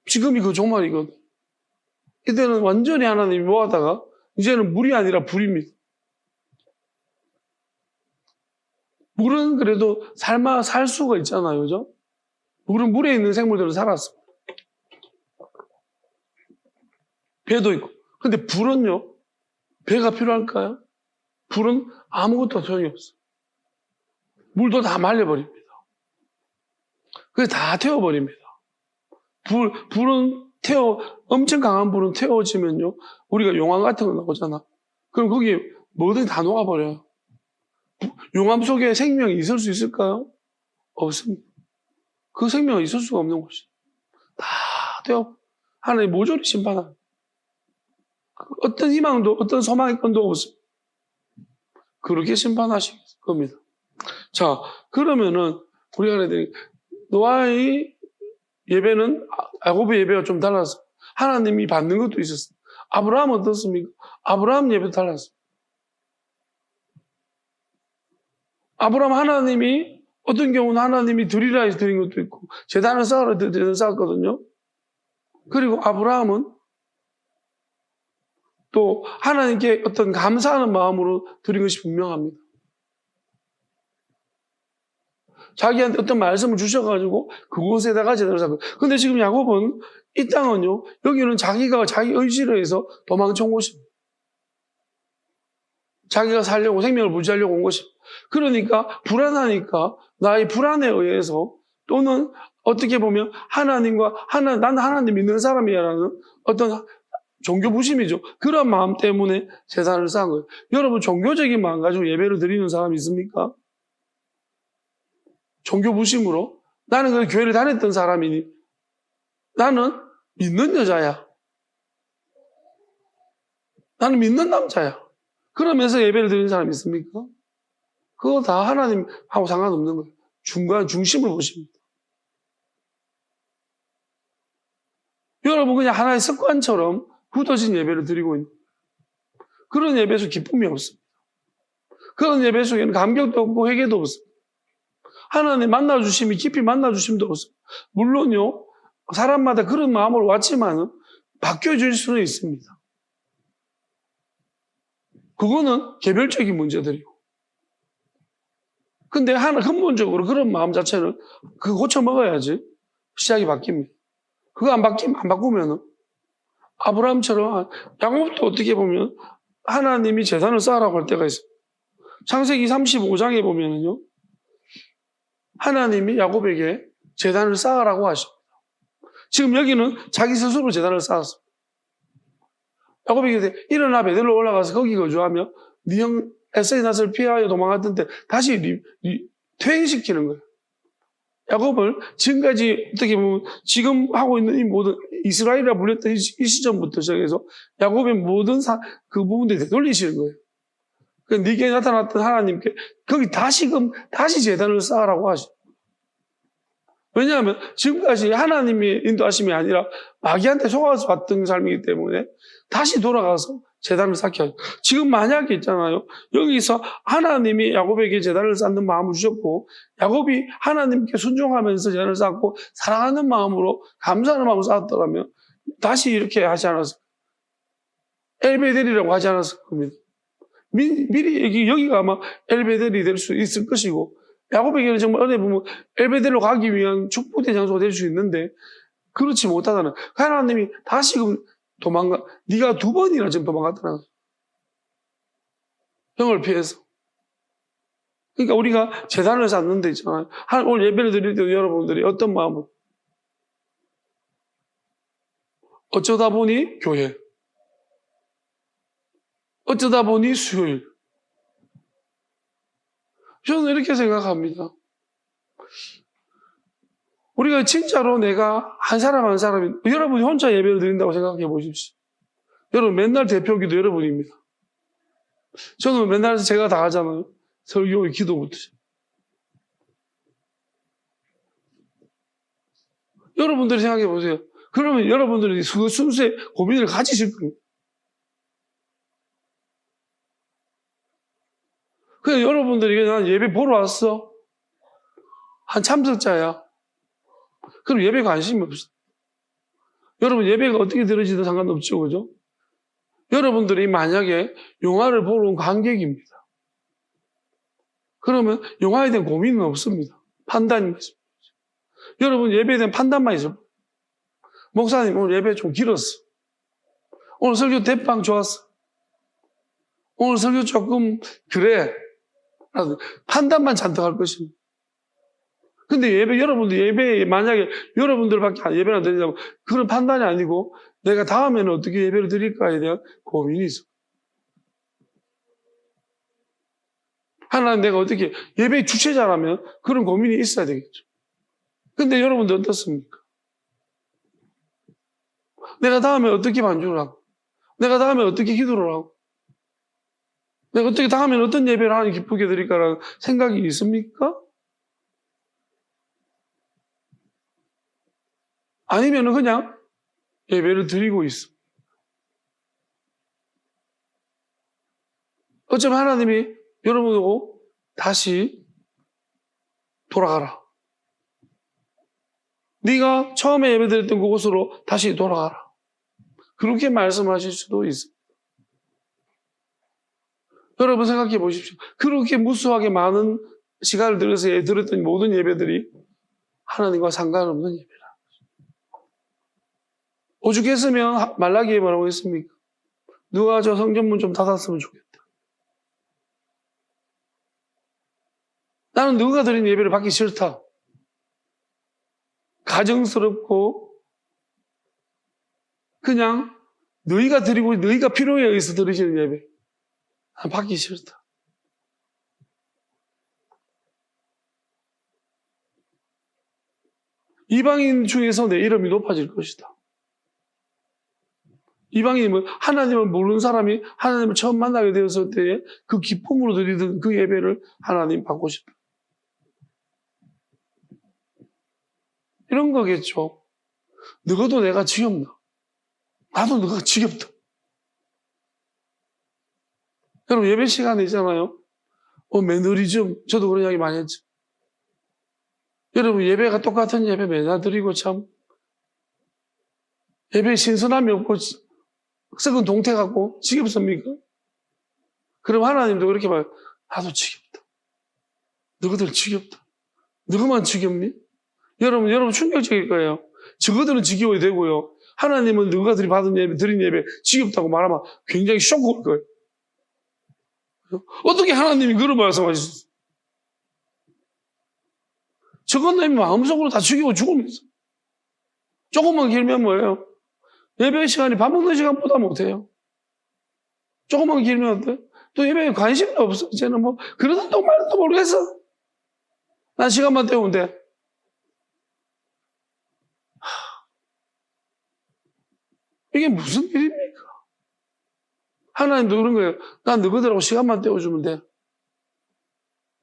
지금이 그 종말이거든. 이때는 완전히 하나님이 모았다가 이제는 물이 아니라 불입니다. 물은 그래도 살 수가 있잖아요. 그죠? 물은 물에 있는 생물들은 살았어. 배도 있고. 근데 불은요? 배가 필요할까요? 불은 아무것도 소용이 없어. 물도 다 말려버립니다. 그래서 다 태워버립니다. 불은 엄청 강한 불은 태워지면요. 우리가 용암 같은 거 나오잖아. 그럼 거기 뭐든지 다 녹아버려요. 용암 속에 생명이 있을 수 있을까요? 없습니다. 그 생명이 있을 수가 없는 곳이. 다 하나님 모조리 심판합니다. 어떤 희망도, 어떤 소망의 건도 없습니다. 그렇게 심판하실 겁니다. 자, 그러면은, 우리가 해야 되는, 노아의 예배는, 야곱의 예배가 좀 달라서, 하나님이 받는 것도 있었어요. 아브라함은 어떻습니까? 아브라함 예배도 달랐어요. 아브라함 하나님이, 어떤 경우는 하나님이 드리라 해서 드린 것도 있고, 제단을 쌓으라 해서 쌓았거든요. 그리고 아브라함은 또 하나님께 어떤 감사하는 마음으로 드린 것이 분명합니다. 자기한테 어떤 말씀을 주셔가지고 그곳에다가 제단을 쌓고. 근데 지금 야곱은 이 땅은요, 여기는 자기가 자기 의지로 해서 도망쳐온 곳입니다. 자기가 살려고 생명을 유지하려고 온 것입니다. 그러니까 불안하니까 나의 불안에 의해서 또는 어떻게 보면 난 하나님 믿는 사람이야라는 어떤 종교 부심이죠. 그런 마음 때문에 제단을 쌓은 거예요. 여러분 종교적인 마음 가지고 예배를 드리는 사람이 있습니까? 종교 부심으로 나는 그 교회를 다녔던 사람이니 나는 믿는 여자야. 나는 믿는 남자야. 그러면서 예배를 드리는 사람이 있습니까? 그거 다 하나님하고 상관없는 거예요. 중심을 보십니다. 여러분 그냥 하나의 습관처럼 굳어진 예배를 드리고 있는 그런 예배에서 기쁨이 없습니다. 그런 예배 속에는 감격도 없고 회개도 없습니다. 하나님 만나주심이 깊이 만나주심도 없습니다. 물론요 사람마다 그런 마음으로 왔지만은 바뀌어질 수는 있습니다. 그거는 개별적인 문제들이고 근데 근본적으로 그런 마음 자체는 그거 고쳐 먹어야지 시작이 바뀝니다. 그거 안 바꾸면은 아브라함처럼 야곱도 어떻게 보면 하나님이 제단을 쌓으라고 할 때가 있어요. 창세기 35장에 보면은요. 하나님이 야곱에게 제단을 쌓으라고 하십니다. 지금 여기는 자기 스스로 제단을 쌓았어. 야곱에게 일어나 베들로 올라가서 거기 거주하며 네 형 에서의 낯을 피하여 도망갔던데 다시 퇴행시키는 거예요. 야곱을 지금까지 어떻게 보면 지금 하고 있는 이 모든 이스라엘이라 불렸던 이 시점부터 시작해서 야곱의 모든 그 부분들이 되돌리시는 거예요. 그러니까 네게 나타났던 하나님께 거기 다시 제단을 쌓으라고 하시죠. 왜냐하면 지금까지 하나님의 인도하심이 아니라 마귀한테 속아서 왔던 삶이기 때문에 다시 돌아가서 제단을 쌓게 하죠. 지금 만약에 있잖아요. 여기서 하나님이 야곱에게 제단을 쌓는 마음을 주셨고 야곱이 하나님께 순종하면서 제단을 쌓고 사랑하는 마음으로 감사하는 마음으로 쌓았더라면 다시 이렇게 하지 않았을 엘베델이라고 하지 않았을 겁니다. 미리 여기가 아마 엘베델이 될 수 있을 것이고 야곱에게는 정말 어디 보면 엘베델로 가기 위한 축복의 장소가 될 수 있는데 그렇지 못하다는 하나님이 다시금 네가 2번이나 지금 도망갔다는 거죠. 형을 피해서. 그러니까 우리가 제단을 쌓는 데 있잖아요. 오늘 예배를 드릴 때 여러분들이 어떤 마음으로 어쩌다 보니 교회. 어쩌다 보니 수요일. 저는 이렇게 생각합니다. 우리가 진짜로 내가 한 사람 한 사람이, 여러분이 혼자 예배를 드린다고 생각해 보십시오. 여러분 맨날 대표기도 여러분입니다. 저는 맨날 제가 다 하잖아요. 설교, 기도부터. 여러분들이 생각해 보세요. 그러면 여러분들이 그 순수의 고민을 가지실 겁니다. 그냥 여러분들이 난 예배 보러 왔어. 한 참석자야. 그럼 예배 관심이 없어. 여러분 예배가 어떻게 들어지든 상관없죠. 그죠? 여러분들이 만약에 영화를 보러 온 관객입니다. 그러면 영화에 대한 고민은 없습니다. 판단이 있습니다. 여러분 예배에 대한 판단만 있어요. 목사님 오늘 예배 좀 길었어. 오늘 설교 대빵 좋았어. 오늘 설교 조금 그래. 판단만 잔뜩 할 것입니다. 근데 여러분들 예배에 만약에 여러분들밖에 예배를 안 드린다면 그런 판단이 아니고 내가 다음에는 어떻게 예배를 드릴까에 대한 고민이 있어. 하나님 내가 어떻게 예배의 주체자라면 그런 고민이 있어야 되겠죠. 근데 여러분들 어떻습니까? 내가 다음에 어떻게 반주를 하고 내가 다음에 어떻게 기도를 하고 내가 어떻게 다음에는 어떤 예배를 하나님 기쁘게 드릴까라는 생각이 있습니까? 아니면은 그냥 예배를 드리고 있어. 어쩌면 하나님이 여러분하고 다시 돌아가라. 네가 처음에 예배 드렸던 그곳으로 다시 돌아가라. 그렇게 말씀하실 수도 있습니다. 여러분 생각해 보십시오. 그렇게 무수하게 많은 시간을 들여서 드렸던 모든 예배들이 하나님과 상관없는 예배라. 오죽했으면 말라기에 뭐라고 했습니까? 누가 저 성전문 좀 닫았으면 좋겠다. 나는 누가 드린 예배를 받기 싫다. 가정스럽고 그냥 너희가 드리고 너희가 필요에 의해서 드리시는 예배 난 받기 싫다. 이방인 중에서 내 이름이 높아질 것이다. 이방인은 하나님을 모르는 사람이 하나님을 처음 만나게 되었을 때에 그 기쁨으로 드리던 그 예배를 하나님 받고 싶다. 이런 거겠죠. 너도 내가 지겹나? 나도 너가 지겹다. 여러분 예배 시간에 있잖아요. 매너리즘 저도 그런 이야기 많이 했죠. 여러분 예배가 똑같은 예배 매달 드리고 참 예배에 신선함이 없고 썩은 동태 같고 지겹습니까? 그럼 하나님도 그렇게 말해요. 나도 지겹다. 너희들 지겹다. 너희만 지겹니? 여러분 충격적일 거예요. 저거들은 지겨워야 되고요. 하나님은 너희들이 받은 예배, 드린 예배 지겹다고 말하면 굉장히 쇼크올 거예요. 어떻게 하나님이 그런 말씀하셨어요? 저건 내 마음속으로 다 죽이고 죽으면서. 조금만 길면 뭐예요? 예배 시간이 밥 먹는 시간보다 못해요. 조금만 길면 어때? 또 예배에 관심도 없어. 이제는 뭐, 그러던도 말도 모르겠어. 난 시간만 때우면 돼. 이게 무슨 일입니까? 하나님도 그런 거예요. 난 너희들하고 시간만 때워주면 돼.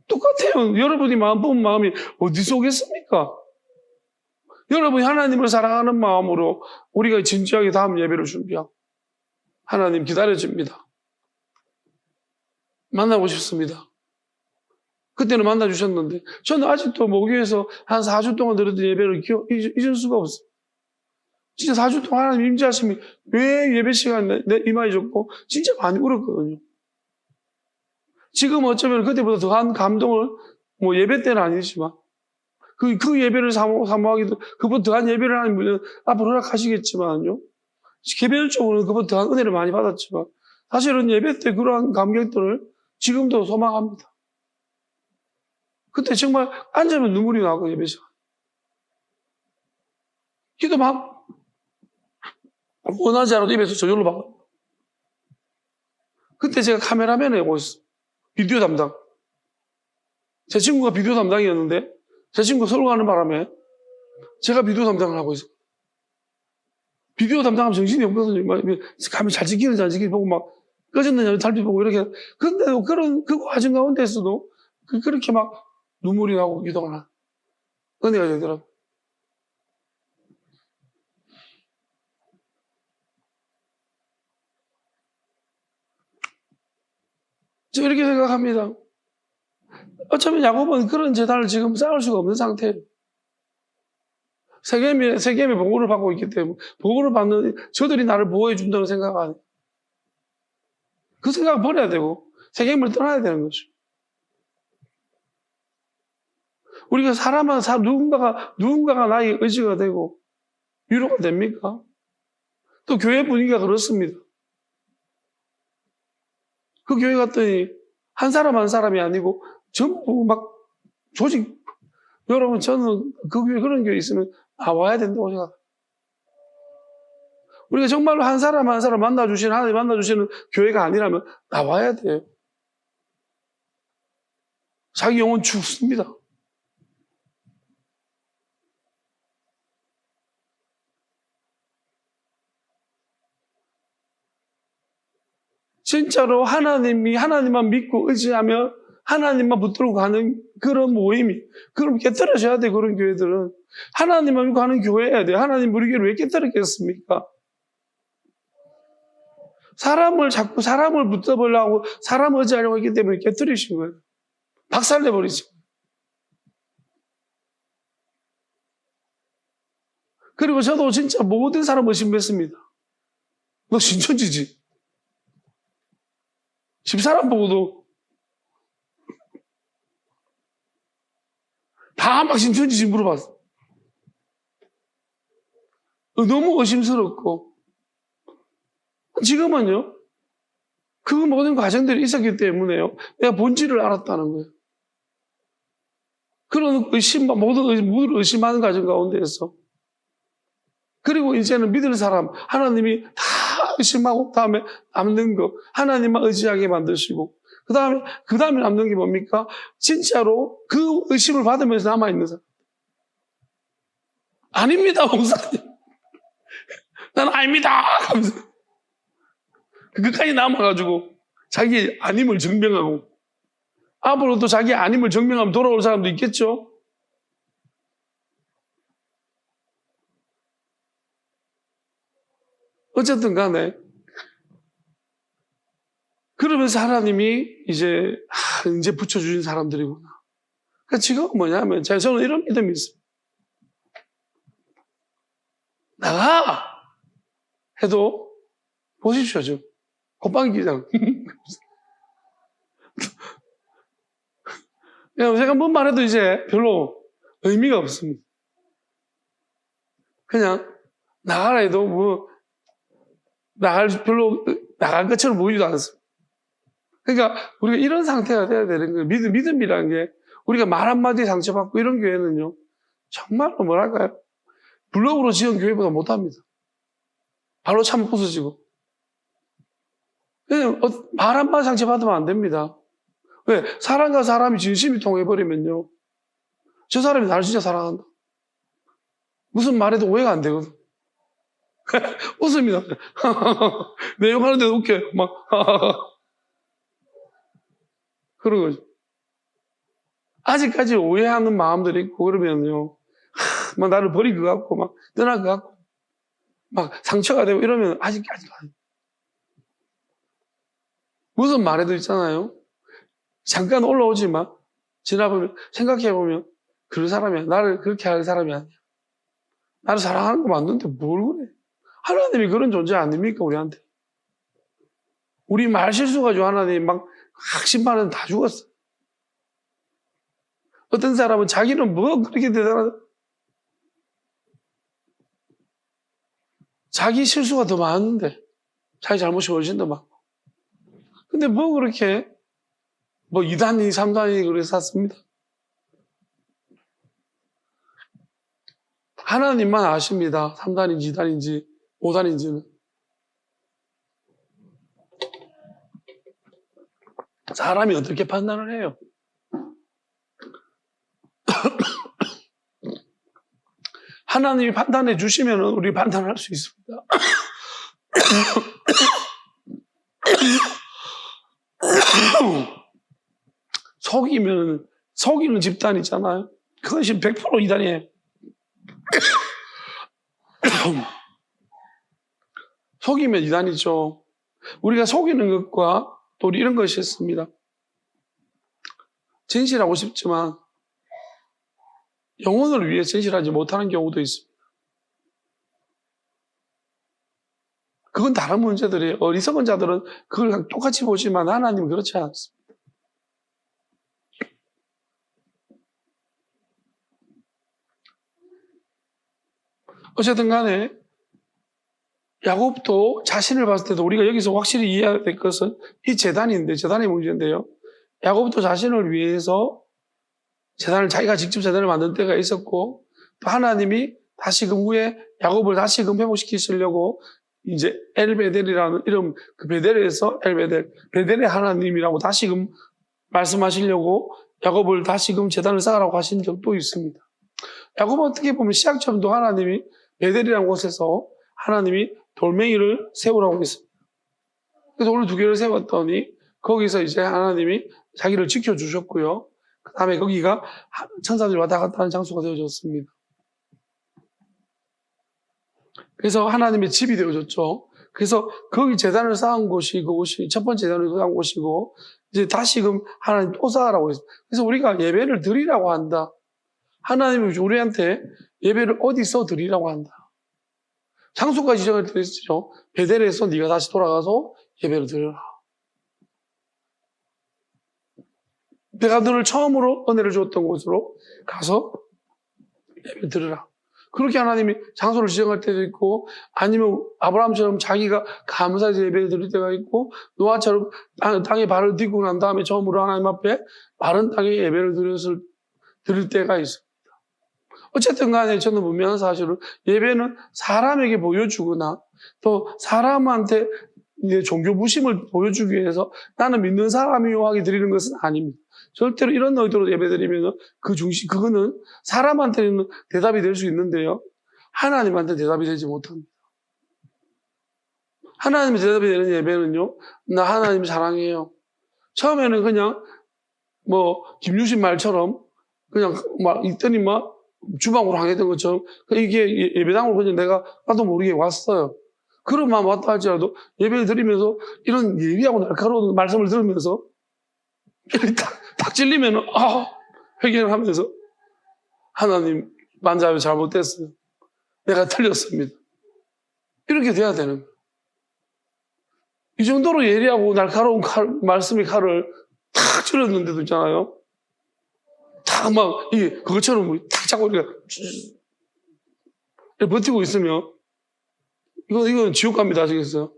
똑같아요. 여러분이 마음 뽑은 마음이 어디서 오겠습니까? 여러분이 하나님을 사랑하는 마음으로 우리가 진지하게 다음 예배를 준비하고 하나님 기다려집니다. 만나고 싶습니다. 그때는 만나주셨는데 저는 아직도 목요에서 한 4주 동안 들었던 예배를 잊을 수가 없어요. 진짜 4주 동안 하나님 임재하심이 왜 예배 시간에 임하여졌고 진짜 많이 울었거든요. 지금 어쩌면 그때보다 더한 감동을 뭐 예배 때는 아니지만 그 예배를 사모하기도 그보다 더한 예배를 하는 분은 앞으로 허락하시겠지만요. 개별적으로는 그보다 더한 은혜를 많이 받았지만 사실은 예배 때 그러한 감격들을 지금도 소망합니다. 그때 정말 앉으면 눈물이 나고 예배 시간. 기도 막 원하지 않아도 입에서 저절로 막. 그때 제가 카메라맨을 하고 있어. 비디오 담당. 제 친구가 비디오 담당이었는데, 제 친구가 서울 가는 바람에 제가 비디오 담당을 하고 있어. 비디오 담당하면 정신이 없거든요. 가면 잘 찍히는지 안 찍히는지 보고 막 꺼졌느냐 달빛 보고 이렇게. 근데 그 과정 가운데서도 그렇게 막 눈물이 나고 기도가 나. 은혜가 되더라고. 저 이렇게 생각합니다. 어쩌면 야곱은 그런 재단을 지금 쌓을 수가 없는 상태예요. 세겜의 보고를 받고 있기 때문에 보고를 받는 저들이 나를 보호해 준다는 생각 안 해요. 그 생각 버려야 되고 세겜을 떠나야 되는 거죠. 우리가 누군가가 나의 의지가 되고 위로가 됩니까? 또 교회 분위기가 그렇습니다. 그 교회 갔더니 한 사람 한 사람이 아니고 전부 막 조직. 여러분 저는 그 교회 그런 교회 있으면 나와야 된다고 생각해요. 우리가 정말로 한 사람 한 사람 하나님 만나주시는 교회가 아니라면 나와야 돼요. 자기 영혼 죽습니다. 진짜로 하나님만 믿고 의지하며 하나님만 붙들고 가는 그런 모임이, 그럼 깨뜨려져야 돼, 그런 교회들은. 하나님만 믿고 하는 교회여야 돼. 하나님 우리 교회를 왜 깨뜨렸겠습니까? 사람을 붙어보려고, 사람 의지하려고 했기 때문에 깨뜨리신 거예요. 박살내버리죠. 그리고 저도 진짜 모든 사람 의심했습니다. 너 신천지지? 집사람 보고도 다 막 신천지지 물어봤어. 너무 의심스럽고. 지금은요, 그 모든 과정들이 있었기 때문에요, 내가 본질을 알았다는 거예요. 그런 모든 의심하는 과정 가운데에서. 그리고 이제는 믿을 사람, 하나님이 다 의심하고 다음에 남는 거, 하나님만 의지하게 만드시고, 그 다음에 남는 게 뭡니까? 진짜로 그 의심을 받으면서 남아있는 사람. 아닙니다, 목사님. 난 아닙니다! 하면서. 끝까지 남아가지고 자기 아님을 증명하고, 앞으로도 자기 아님을 증명하면 돌아올 사람도 있겠죠? 어쨌든 간에 그러면서 하나님이 이제 붙여주신 사람들이구나. 그러니까 지금 뭐냐면 저는 이런 믿음이 있어요. 나가! 해도 보십시오. 좀 콧방귀 기장. 제가 뭔 말해도 이제 별로 의미가 없습니다. 그냥 나가라 해도 나갈 것처럼 보이지도 않습니다. 그러니까 우리가 이런 상태가 돼야 되는 거예요. 믿음이라는 게 우리가 말 한마디에 상처받고 이런 교회는요, 정말로 뭐랄까요? 블록으로 지은 교회보다 못합니다. 바로 참 부서지고. 그냥 말 한마디 상처받으면 안 됩니다. 왜? 사람과 사람이 진심이 통해버리면요, 저 사람이 나를 진짜 사랑한다. 무슨 말해도 오해가 안 되거든. 웃음이 나요. 내용하는데도 웃겨요. 막. 그런 거죠. 아직까지 오해하는 마음들이 있고, 그러면요, 막 나를 버릴 것 같고, 막 떠날 것 같고, 막 상처가 되고 이러면 아직까지 안. 무슨 말해도 있잖아요. 잠깐 올라오지만, 지나보면, 생각해보면, 그런 사람이야. 나를 그렇게 할 사람이 아니야. 나를 사랑하는 거 맞는데 뭘 그래? 하나님이 그런 존재 아닙니까, 우리한테? 우리 말 실수 가지고 하나님 막 학신반은 다 죽었어. 어떤 사람은 자기는 뭐 그렇게 대단하다. 자기 실수가 더 많은데, 자기 잘못이 훨씬 더 많고. 근데 뭐 그렇게, 2단이, 3단이 그래서 샀습니다. 하나님만 아십니다. 3단인지, 2단인지, 5단인지는. 사람이 어떻게 판단을 해요? 하나님이 판단해 주시면 우리 판단할 수 있습니다. 속이는 집단이잖아요. 그것이 100% 이단이에요. 속이면 이단이죠. 우리가 속이는 것과 또 이런 것이 있습니다. 진실하고 싶지만 영혼을 위해 진실하지 못하는 경우도 있습니다. 그건 다른 문제들이에요. 어리석은 자들은 그걸 똑같이 보지만 하나님은 그렇지 않습니다. 어쨌든 간에 야곱도 자신을 봤을 때도 우리가 여기서 확실히 이해해야 될 것은 이 재단인데, 재단의 문제인데요. 야곱도 자신을 위해서 자기가 직접 재단을 만든 때가 있었고, 또 하나님이 다시금 후에 야곱을 다시금 회복시키시려고 이제 엘베델이라는 이름, 그 베델에서 베델의 하나님이라고 다시금 말씀하시려고 야곱을 다시금 재단을 쌓으라고 하신 적도 있습니다. 야곱은 어떻게 보면 시작점도 하나님이 베델이라는 곳에서 하나님이 돌멩이를 세우라고 했습니다. 그래서 돌을 2개를 세웠더니 거기서 이제 하나님이 자기를 지켜주셨고요. 그 다음에 거기가 천사들이 왔다 갔다 하는 장소가 되어졌습니다. 그래서 하나님의 집이 되어졌죠. 그래서 거기 재단을 쌓은 곳이 그곳이 첫 번째 재단을 쌓은 곳이고 이제 다시금 하나님 또 쌓으라고 했습니다. 그래서 우리가 예배를 드리라고 한다. 하나님이 우리한테 예배를 어디서 드리라고 한다. 장소까지 지정을 드렸죠. 베델에서 네가 다시 돌아가서 예배를 드려라. 내가 너를 처음으로 은혜를 줬던 곳으로 가서 예배를 드려라. 그렇게 하나님이 장소를 지정할 때도 있고 아니면 아브라함처럼 자기가 감사해서 예배를 드릴 때가 있고 노아처럼 땅에 발을 딛고 난 다음에 처음으로 하나님 앞에 마른 땅에 예배를 드릴 때가 있습니다. 어쨌든 간에 저는 분명한 사실은 예배는 사람에게 보여주거나 또 사람한테 이제 종교 부심을 보여주기 위해서 나는 믿는 사람이요 하게 드리는 것은 아닙니다. 절대로 이런 의도로 예배드리면 그거는 사람한테는 대답이 될 수 있는데요. 하나님한테 대답이 되지 못합니다. 하나님이 대답이 되는 예배는요. 나 하나님 사랑해요. 처음에는 그냥 김유신 말처럼 그냥 막 있더니 막 주방으로 향했던 것처럼 이게 예배당으로 그냥 내가 나도 모르게 왔어요. 그런 마음 왔다 할지라도 예배를 드리면서 이런 예리하고 날카로운 말씀을 들으면서 딱 찔리면 회개를 하면서 하나님 만자요 잘못됐어요. 내가 틀렸습니다. 이렇게 돼야 되는 거예요. 이 정도로 예리하고 날카로운 말씀의 칼을 탁 찔렀는데도 있잖아요. 탁 이게 그것처럼 탁 잡고 이렇게 버티고 있으면 이건 지옥 갑니다. 아시겠어요?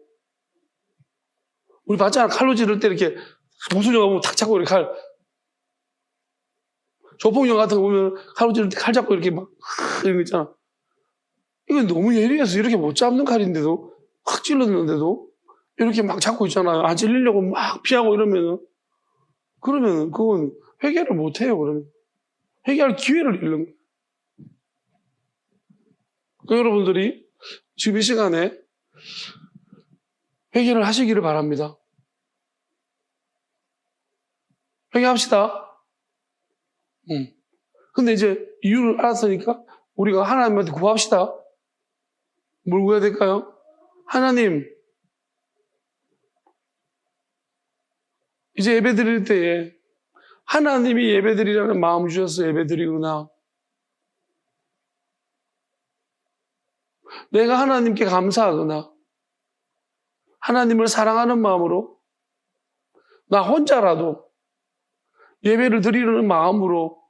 우리 봤잖아. 칼로 찌를 때 이렇게 무슨 영화 보면 탁 잡고 이렇게 조폭영 같은 거 보면 칼로 찌를 때 칼 잡고 이렇게 이런 거 있잖아. 이건 너무 예리해서 이렇게 못 잡는 칼인데도 확 찔렀는데도 이렇게 막 잡고 있잖아요. 안 찔리려고 막 피하고 이러면은 그러면 그건 회개를 못 해요. 그러면 회개할 기회를 잃는 거예요. 그러니까 여러분들이 지금 이 시간에 회개를 하시기를 바랍니다. 회개합시다. 근데 이제 이유를 알았으니까 우리가 하나님한테 구합시다. 뭘 구해야 될까요? 하나님, 이제 예배 드릴 때에 하나님이 예배 드리라는 마음 주셔서 예배 드리구나. 내가 하나님께 감사하거나 하나님을 사랑하는 마음으로 나 혼자라도 예배를 드리려는 마음으로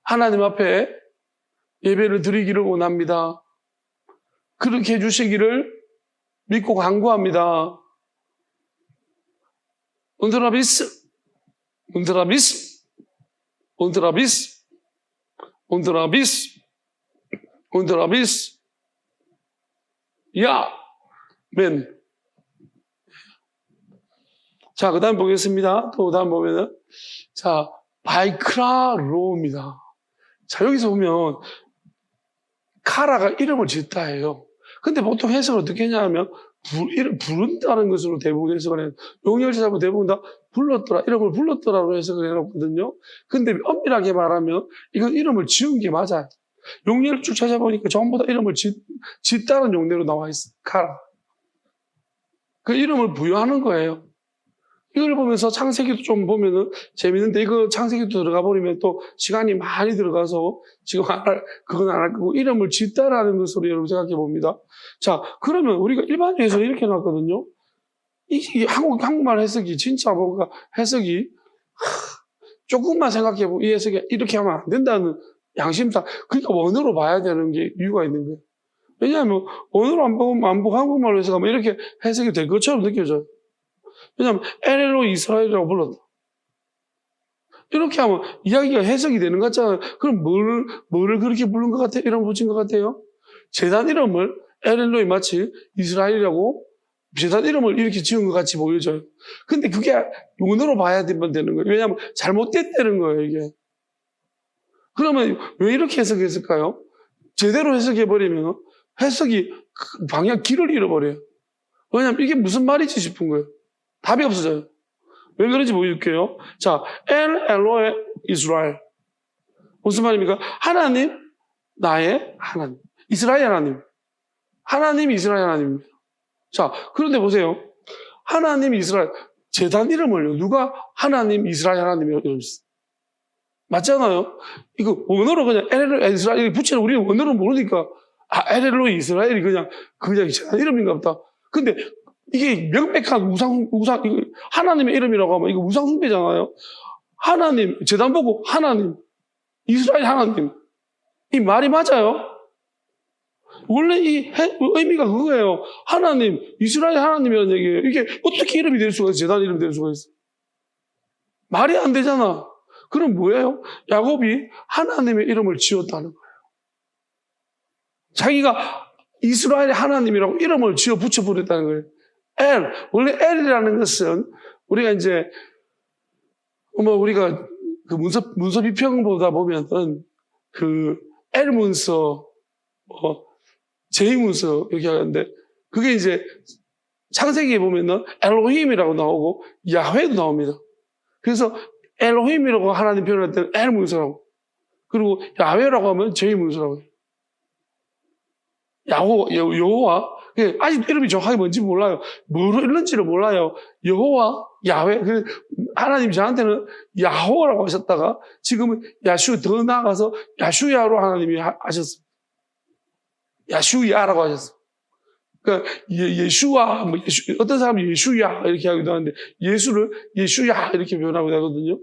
하나님 앞에 예배를 드리기를 원합니다. 그렇게 해주시기를 믿고 간구합니다. 온드라비스, 온드라비스, 온드라비스, 온드라비스, 온드라비스, 야, 맨. 자, 그 다음 보겠습니다. 또 그 다음 보면은, 자, 바이크라로입니다. 자, 여기서 보면, 카라가 이름을 짓다 해요. 근데 보통 해석을 어떻게 하냐면, 부른다는 것으로 대부분 해석을 해요. 용역사부 대부분 다 불렀더라, 이름을 불렀더라로 해석을 해놓거든요. 근데 엄밀하게 말하면, 이건 이름을 지은 게 맞아요. 용례를 쭉 찾아보니까 전부 다 이름을 짓다는 용례로 나와 있어요. 카라. 그 이름을 부여하는 거예요. 이걸 보면서 창세기도 좀 보면은 재밌는데, 이거 창세기도 들어가 버리면 또 시간이 많이 들어가서 지금 그건 안 할 거고, 이름을 짓다라는 것으로 여러분 생각해 봅니다. 자, 그러면 우리가 일반에서 이렇게 놨거든요. 이 한국말 해석이 진짜 뭔가 해석이, 조금만 생각해 보면 이 해석이 이렇게 하면 안 된다는 양심상, 그러니까 원어로 봐야 되는 게 이유가 있는 거예요. 왜냐하면 원어로 안 보고 한국말로 해석하면 이렇게 해석이 될 것처럼 느껴져요. 왜냐하면 LLO 이스라엘이라고 불렀다. 이렇게 하면 이야기가 해석이 되는 것 같잖아요. 그럼 뭐를 그렇게 부른 것 같아요? 이름 붙인 것 같아요? 제단 이름을 LLO이 마치 이스라엘이라고 제단 이름을 이렇게 지은 것 같이 보여져요. 근데 그게 원어로 봐야 되는 거예요. 왜냐하면 잘못됐다는 거예요, 이게. 그러면 왜 이렇게 해석했을까요? 제대로 해석해버리면 해석이 방향 길을 잃어버려요. 왜냐하면 이게 무슨 말이지 싶은 거예요. 답이 없어져요. 왜 그런지 보여줄게요. 자, 엘로에 이스라엘. 무슨 말입니까? 하나님, 나의 하나님. 이스라엘 하나님. 하나님, 이스라엘 하나님입니다. 자, 그런데 보세요. 하나님, 이스라엘. 제단 이름을요. 누가 하나님, 이스라엘 하나님이라고 이러셨어요? 맞잖아요? 이거 원어로 그냥 엘로에 이스라엘 붙이는 우리는 원어로 모르니까 엘로에 이스라엘이 그냥 제단 이름인가 보다. 근데 이게 명백한 이거 하나님의 이름이라고 하면 이거 우상숭배잖아요. 하나님, 제단 보고 하나님, 이스라엘 하나님. 이 말이 맞아요? 원래 이 의미가 그거예요. 하나님, 이스라엘 하나님이라는 얘기예요. 이게 어떻게 이름이 될 수가 있어? 제단 이름이 될 수가 있어? 말이 안 되잖아. 그럼 뭐예요? 야곱이 하나님의 이름을 지었다는 거예요. 자기가 이스라엘의 하나님이라고 이름을 지어 붙여버렸다는 거예요. 원래 L이라는 것은 우리가 이제 우리가 그 문서 비평보다 보면은 그 L 문서, J 문서 이렇게 하는데 그게 이제 창세기에 보면은 엘로힘이라고 나오고 야훼도 나옵니다. 그래서 엘로힘이라고 하나님 표현할 때는 L 문서라고, 그리고 야훼라고 하면 J 문서라고 해요. 여호와, 아직 이름이 정확하게 뭔지 몰라요. 뭐로 읽는지를 몰라요. 여호와, 야훼. 하나님 저한테는 야호라고 하셨다가 지금은 야슈 더 나아가서 야슈야로 하나님이 하셨어요. 야슈야라고 하셨어요. 그러니까 예수와 어떤 사람은 예수야 이렇게 하기도 하는데 예수를 예수야 이렇게 표현하기도 하거든요.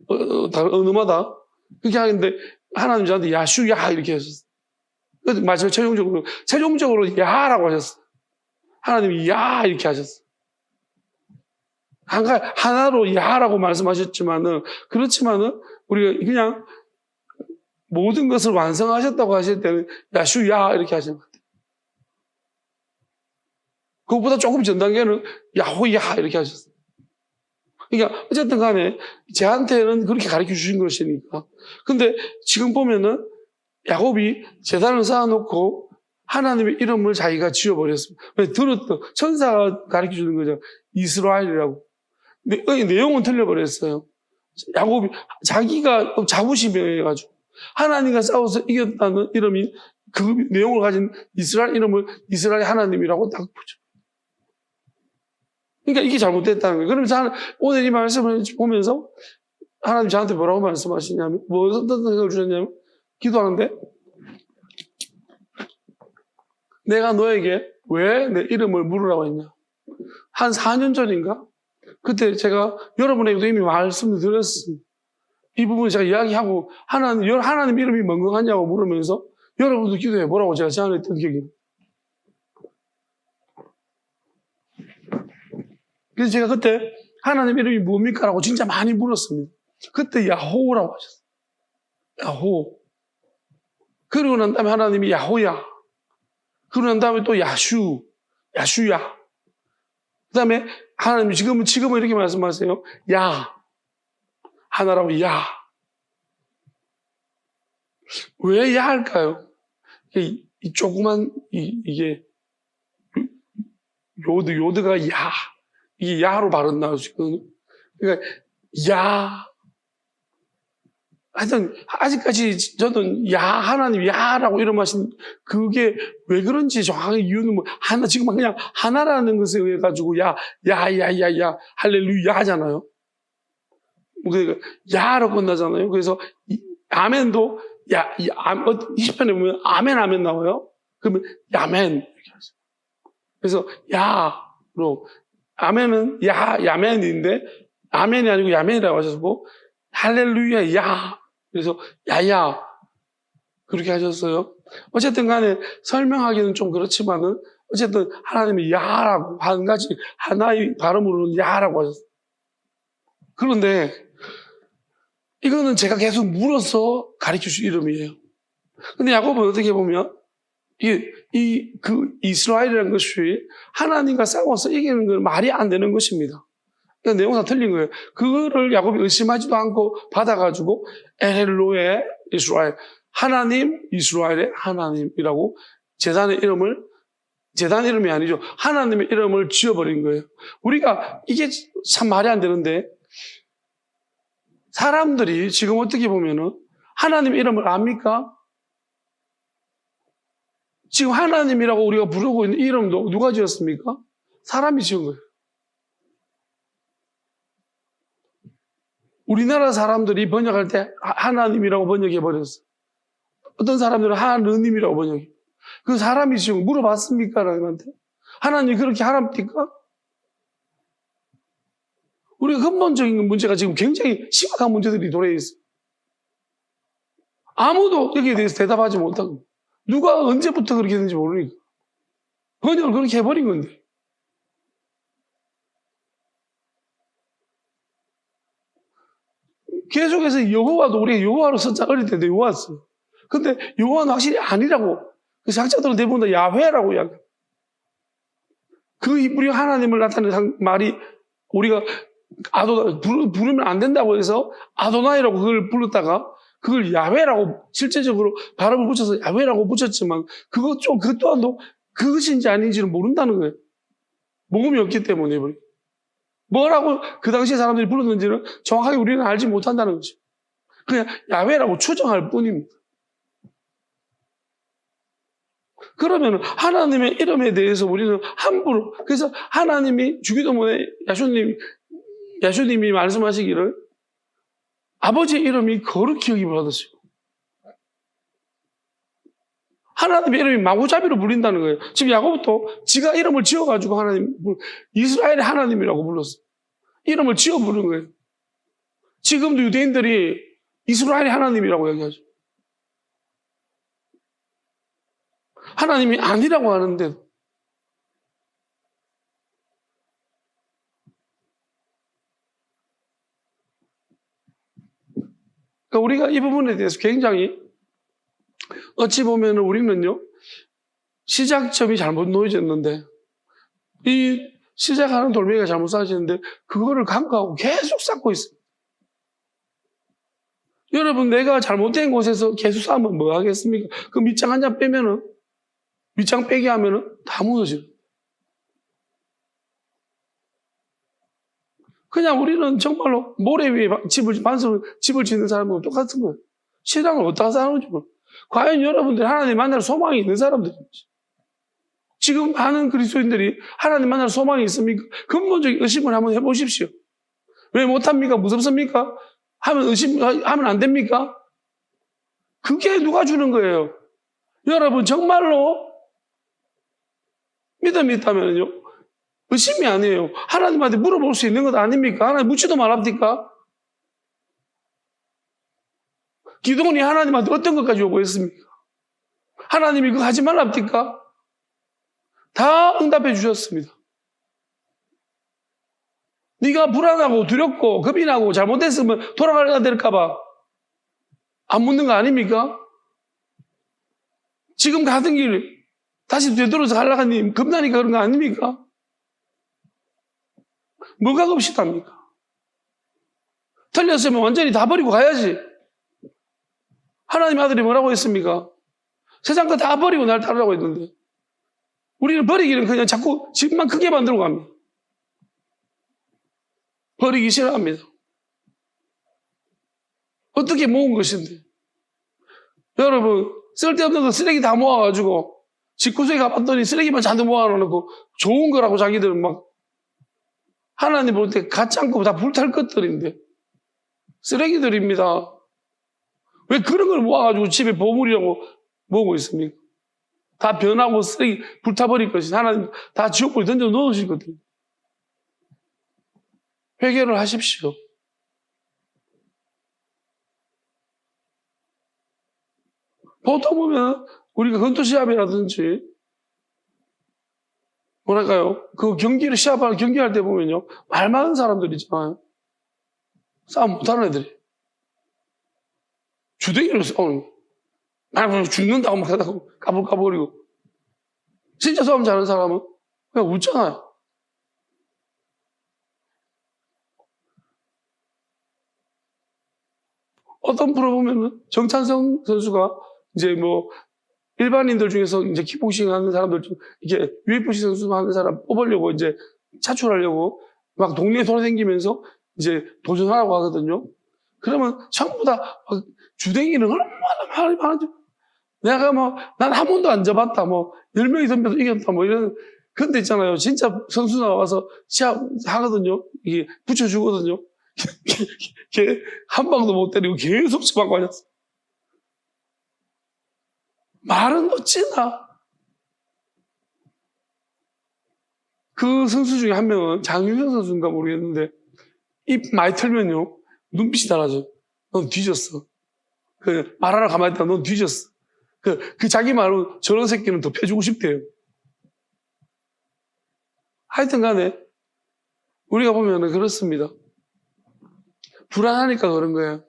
어느마다 그렇게 하는데 하나님 저한테 야슈야 이렇게 하셨어요. 마지막 최종적으로 야라고 하셨어요. 하나님이 야 이렇게 하셨어요. 하나로 야라고 말씀하셨지만은, 그렇지만은 우리가 그냥 모든 것을 완성하셨다고 하실 때는 야슈야 이렇게 하시는 것 같아요. 그것보다 조금 전 단계는 야호야 이렇게 하셨어요. 그러니까 어쨌든 간에 제한테는 그렇게 가르쳐 주신 것이니까. 근데 지금 보면은 야곱이 제단을 쌓아놓고 하나님의 이름을 자기가 지어버렸습니다. 왜? 천사가 가르쳐 주는 거죠. 이스라엘이라고. 근데 내용은 틀려버렸어요. 야곱이 자기가 자부심에 해가지고 하나님과 싸워서 이겼다는 이름이 그 내용을 가진 이스라엘 이름을 이스라엘 하나님이라고 딱 붙여. 그러니까 이게 잘못됐다는 거예요. 그러면서 오늘 이 말씀을 보면서 하나님 저한테 뭐라고 말씀하시냐면, 어떤 생각을 주셨냐면, 기도하는데 내가 너에게 왜 내 이름을 물으라고 했냐. 한 4년 전인가? 그때 제가 여러분에게도 이미 말씀을 드렸습니다. 이 부분을 제가 이야기하고 하나님 이름이 뭔거하냐고 물으면서 여러분도 기도해 보라고 제가 제안했던 기억이. 그래서 제가 그때 하나님 이름이 뭡니까? 라고 진짜 많이 물었습니다. 그때 야호라고 하셨어요. 야호. 그러고 난 다음에 하나님이 야호야. 그러고 난 다음에 또 야슈야. 그 다음에 하나님이 지금은 이렇게 말씀하세요. 야. 하나라고 야. 왜 야 할까요? 이 조그만, 이게, 요드가 야. 이게 야로 발음 나올 수 있거든요. 그러니까, 야. 하여튼, 아직까지 저는 하나님 야라고 이름하신 그게 왜 그런지 정확하게 이유는 지금 그냥 하나라는 것에 의해 가지고 야, 할렐루야 하잖아요. 그러니까, 야로 끝나잖아요. 그래서, 아멘도, 20편에 보면 아멘 나와요. 그러면 야멘. 이렇게 하죠. 그래서 야로, 아멘은 야멘인데, 아멘이 아니고 야멘이라고 하셨고, 할렐루야, 야. 그래서 야야. 그렇게 하셨어요. 어쨌든 간에 설명하기는 좀 그렇지만은, 어쨌든 하나님이 야라고, 한 가지, 하나의 발음으로는 야라고 하셨어요. 그런데, 이거는 제가 계속 물어서 가르칠 수 이름이에요. 근데 야곱은 어떻게 보면, 이스라엘이라는 것이 하나님과 싸워서 이기는 건 말이 안 되는 것입니다. 그러니까 내용상 틀린 거예요. 그거를 야곱이 의심하지도 않고 받아가지고, 엘로의 이스라엘, 하나님, 이스라엘의 하나님이라고 재단의 이름이 아니죠. 하나님의 이름을 지어버린 거예요. 우리가 이게 참 말이 안 되는데, 사람들이 지금 어떻게 보면은 하나님 이름을 압니까? 지금 하나님이라고 우리가 부르고 있는 이름도 누가 지었습니까? 사람이 지은 거예요. 우리나라 사람들이 번역할 때 하나님이라고 번역해버렸어. 어떤 사람들은 하느님이라고 번역해. 그 사람이 지은 거 물어봤습니까? 하나님한테? 하나님 그렇게 하랍니까? 우리가 근본적인 문제가 지금 굉장히 심각한 문제들이 도래해 있어요. 아무도 여기에 대해서 대답하지 못하고 누가 언제부터 그렇게 했는지 모르니까 번역을 그렇게 해버린 건데. 계속해서 여호와도 우리가 여호와로 썼자 어릴 때도 여호와 써. 근데 여호와는 확실히 아니라고. 그래서 학자들은 대부분 다 야훼라고 이야기해요. 그 히브리 하나님을 나타내는 말이 우리가 부르면 안 된다고 해서 아도나이라고 그걸 불렀다가 그걸 야훼라고 실제적으로 발음을 붙여서 야훼라고 붙였지만 그 또한도 그것인지 아닌지를 모른다는 거예요. 복음이 없기 때문에. 뭐라고 그 당시에 사람들이 불렀는지는 정확하게 우리는 알지 못한다는 거죠. 그냥 야훼라고 추정할 뿐입니다. 그러면 하나님의 이름에 대해서 우리는 함부로, 그래서 하나님이 주기도문에 야수님이 말씀하시기를 아버지의 이름이 거룩히 여김을 받으시고 하나님의 이름이 마구잡이로 불린다는 거예요. 지금 야곱도 지가 이름을 지어가지고 이스라엘의 하나님이라고 불렀어요. 이름을 지어 부른 거예요. 지금도 유대인들이 이스라엘의 하나님이라고 얘기하죠. 하나님이 아니라고 하는데 그러니까 우리가 이 부분에 대해서 굉장히 어찌 보면 우리는요 시작점이 잘못 놓여졌는데 이 시작하는 돌멩이가 잘못 쌓여졌는데 그거를 간과하고 계속 쌓고 있어요. 여러분 내가 잘못된 곳에서 계속 쌓으면 뭐 하겠습니까? 그 밑장 한 장 빼면은 밑장 빼기 하면은 다 무너져요. 그냥 우리는 정말로 모래 위에 집을 짓는 사람하고 똑같은 거예요. 신앙을 어디다가 쌓아놓지 뭐. 과연 여러분들 하나님 만날 소망이 있는 사람들인지 지금 많은 그리스도인들이 하나님 만날 소망이 있습니까? 근본적인 의심을 한번 해보십시오. 왜 못합니까? 무섭습니까? 하면 안 됩니까? 그게 누가 주는 거예요? 여러분 정말로 믿음이 있다면요 의심이 아니에요. 하나님한테 물어볼 수 있는 것 아닙니까? 하나님 묻지도 말랍니까? 기도원이 하나님한테 어떤 것까지 요구했습니까? 하나님이 그거 하지 말랍니까? 다 응답해 주셨습니다. 네가 불안하고 두렵고 겁이 나고 잘못했으면 돌아가야 될까 봐 안 묻는 거 아닙니까? 지금 가던 길 다시 되돌아서 가려고 하니 겁나니까 그런 거 아닙니까? 뭐가 급식답니까? 틀렸으면 완전히 다 버리고 가야지. 하나님 아들이 뭐라고 했습니까? 세상 거 다 버리고 날 따르라고 했는데 우리는 버리기는 그냥 자꾸 집만 크게 만들고 갑니다. 버리기 싫어합니다. 어떻게 모은 것인데. 여러분, 쓸데없는 거 쓰레기 다 모아가지고 집구석에 가봤더니 쓰레기만 잔뜩 모아놓고 좋은 거라고 자기들은 막 하나님 볼 때 갖지 않고 다 불탈 것들인데 쓰레기들입니다. 왜 그런 걸 모아가지고 집에 보물이라고 모으고 있습니까? 다 변하고 쓰레기 불타버릴 것이 하나님 다 지옥불에 던져 넣으실 것들. 회개를 하십시오. 보통 보면 우리가 권투시합이라든지 뭐랄까요? 그 경기할 때 보면요. 말 많은 사람들 있잖아요. 싸움 못하는 애들이. 주댕이로 싸우는 거. 말 죽는다고 막 하다가 까불까불거리고. 진짜 싸움 잘하는 사람은 그냥 웃잖아요. 어떤 프로 보면은 정찬성 선수가 이제 뭐 일반인들 중에서 이제 킥복싱 하는 사람들 중 이게 UFC 선수 하는 사람 뽑으려고 이제 차출하려고 막 동네에 돌아다니면서 이제 도전하라고 하거든요. 그러면 전부 다 주댕이는 얼마나 말이 많은지 내가 뭐 난 한 번도 안 잡았다 뭐 10명이 덤벼서 이겼다 뭐 이런 근데 있잖아요. 진짜 선수 나와서 시합 하거든요. 이게 붙여주거든요. 걔 한 방도 못 때리고 계속 치받고 하셨어. 말은 어찌나. 그 선수 중에 한 명은 장유경 선수인가 모르겠는데 입 많이 털면요 눈빛이 달라져. 넌 뒤졌어. 그 말하러 가만히 있다 넌 뒤졌어. 그 자기 말로 저런 새끼는 더 패주고 싶대요. 하여튼 간에 우리가 보면은 그렇습니다. 불안하니까 그런 거예요.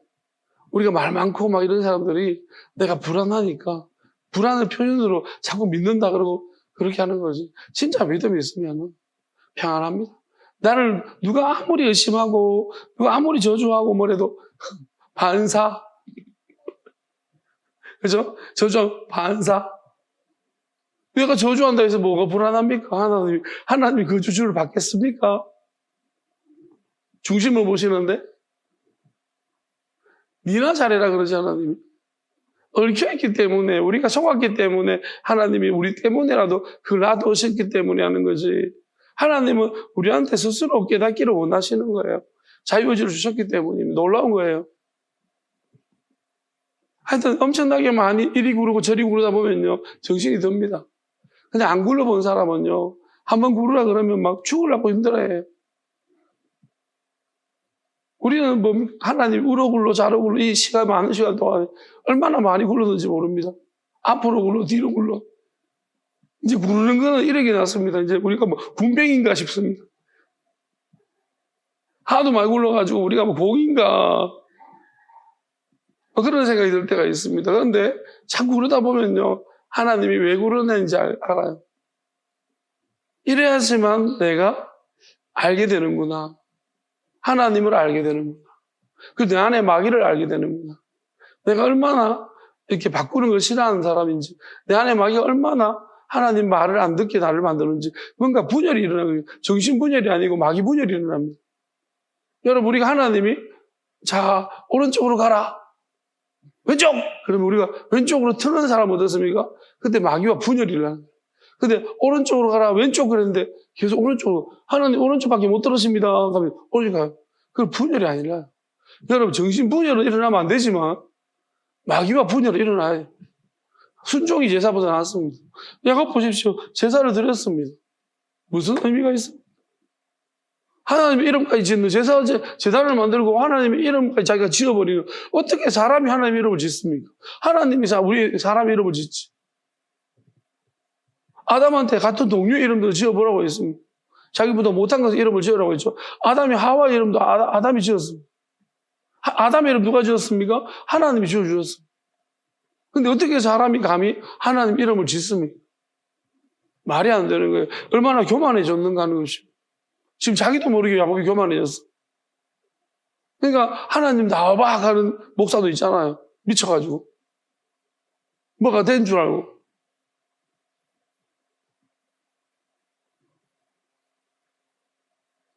우리가 말 많고 막 이런 사람들이 내가 불안하니까 불안을 표현으로 자꾸 믿는다 그러고 그렇게 하는 거지. 진짜 믿음이 있으면 평안합니다. 나를 누가 아무리 의심하고 누가 아무리 저주하고 뭐래도 반사. 그죠? 저주 반사. 내가 저주한다 해서 뭐가 불안합니까? 하나님이 그 저주를 받겠습니까? 중심을 보시는데 니나 잘해라 그러지 하나님이. 얽혀있기 때문에 우리가 속았기 때문에 하나님이 우리 때문에라도 그걸 놔두셨기 때문에 하는 거지. 하나님은 우리한테 스스로 깨닫기를 원하시는 거예요. 자유의지를 주셨기 때문에 놀라운 거예요. 하여튼 엄청나게 많이 이리 구르고 저리 구르다 보면요 정신이 듭니다. 근데 안 굴러본 사람은요 한번 구르라 그러면 막 죽으려고 힘들어해요. 우리는 뭐 하나님 우러 굴러 좌러 굴러 이 시간 많은 시간 동안에 얼마나 많이 굴렀는지 모릅니다. 앞으로 굴러 뒤로 굴러 이제 구르는 거는 이렇게 났습니다. 이제 우리가 뭐 군병인가 싶습니다. 하도 많이 굴러가지고 우리가 뭐 공인가 그런 생각이 들 때가 있습니다. 그런데 자꾸 그러다 보면요 하나님이 왜 그러는지 알아요. 이래야지만 내가 알게 되는구나. 하나님을 알게 되는구나. 내 안에 마귀를 알게 되는구나. 내가 얼마나 이렇게 바꾸는 걸 싫어하는 사람인지, 내 안에 마귀가 얼마나 하나님 말을 안 듣게 나를 만드는지, 뭔가 분열이 일어나고, 정신분열이 아니고 마귀 분열이 일어납니다. 여러분, 우리가 하나님이, 자, 오른쪽으로 가라. 왼쪽! 그러면 우리가 왼쪽으로 트는 사람은 어떻습니까? 그때 마귀와 분열이 일어나는 거예요. 근데 오른쪽으로 가라, 왼쪽 그랬는데 계속 오른쪽으로, 하나님 오른쪽밖에 못 들으십니다. 그러면 오른쪽 가요. 그건 분열이 아니라. 여러분, 정신 분열은 일어나면 안 되지만, 마귀와 분열은 일어나요. 순종이 제사보다 낫습니다. 야곱 보십시오. 제사를 드렸습니다. 무슨 의미가 있습니까? 하나님의 이름까지 짓는 제단을 만들고 하나님의 이름까지 자기가 지어버리는 어떻게 사람이 하나님의 이름을 짓습니까? 하나님이 우리 사람의 이름을 짓지. 아담한테 같은 동료 이름도 지어보라고 했습니다. 자기보다 못한 것을 이름을 지으라고 했죠. 아담이 하와 이름도 아담이 지었습니다. 아담의 이름 누가 지었습니까? 하나님이 지어주셨습니다. 근데 어떻게 사람이 감히 하나님 이름을 짓습니까? 말이 안 되는 거예요. 얼마나 교만해졌는가 하는 것입니다. 지금 자기도 모르게 야곱이 교만해졌어. 그러니까 하나님 나와봐 하는 목사도 있잖아요. 미쳐가지고. 뭐가 된 줄 알고.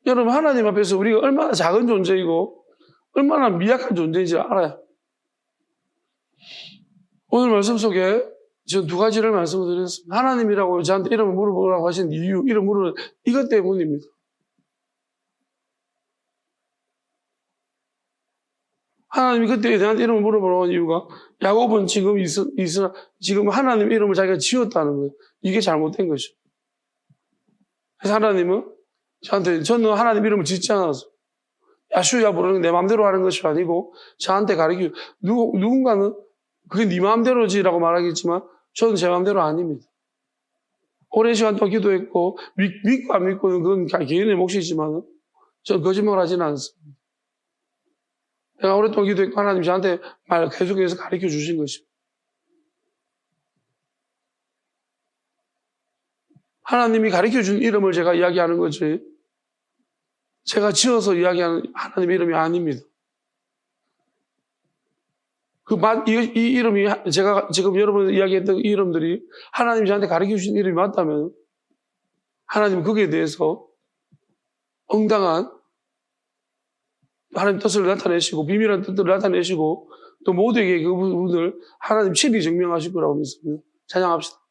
여러분 하나님 앞에서 우리가 얼마나 작은 존재이고 얼마나 미약한 존재인지 알아요. 오늘 말씀 속에 저 두 가지를 말씀을 드렸습니다. 하나님이라고 저한테 이름을 물어보라고 하신 이유, 이름 물으는 이것 때문입니다. 하나님이 그때 저한테 이름을 물어보라고 한 이유가 야곱은 지금 지금 하나님 이름을 자기가 지었다는 거예요. 이게 잘못된 것이죠. 그래서 하나님은 저는 하나님 이름을 짓지 않았어. 야슈야 부르는 내 마음대로 하는 것이 아니고 저한테 가르치고 누군가는 그게 네 마음대로지라고 말하겠지만 저는 제 마음대로 아닙니다. 오랜 시간 동안 기도했고 믿고 안 믿고는 그건 개인의 몫이지만 저는 거짓말 하지는 않습니다. 내가 오랫동안 기도했고 하나님 저한테 말 계속해서 가르쳐 주신 것입니다. 하나님이 가르쳐 준 이름을 제가 이야기하는 거지 제가 지어서 이야기하는 하나님 이름이 아닙니다. 이 이름이 제가 지금 여러분 이야기했던 이름들이 하나님이 저한테 가르쳐 주신 이름이 맞다면 하나님은 거기에 대해서 응당한 하나님 뜻을 나타내시고 비밀한 뜻을 나타내시고 또 모두에게 그 부분을 하나님 친히 증명하실 거라고 믿습니다. 찬양합시다.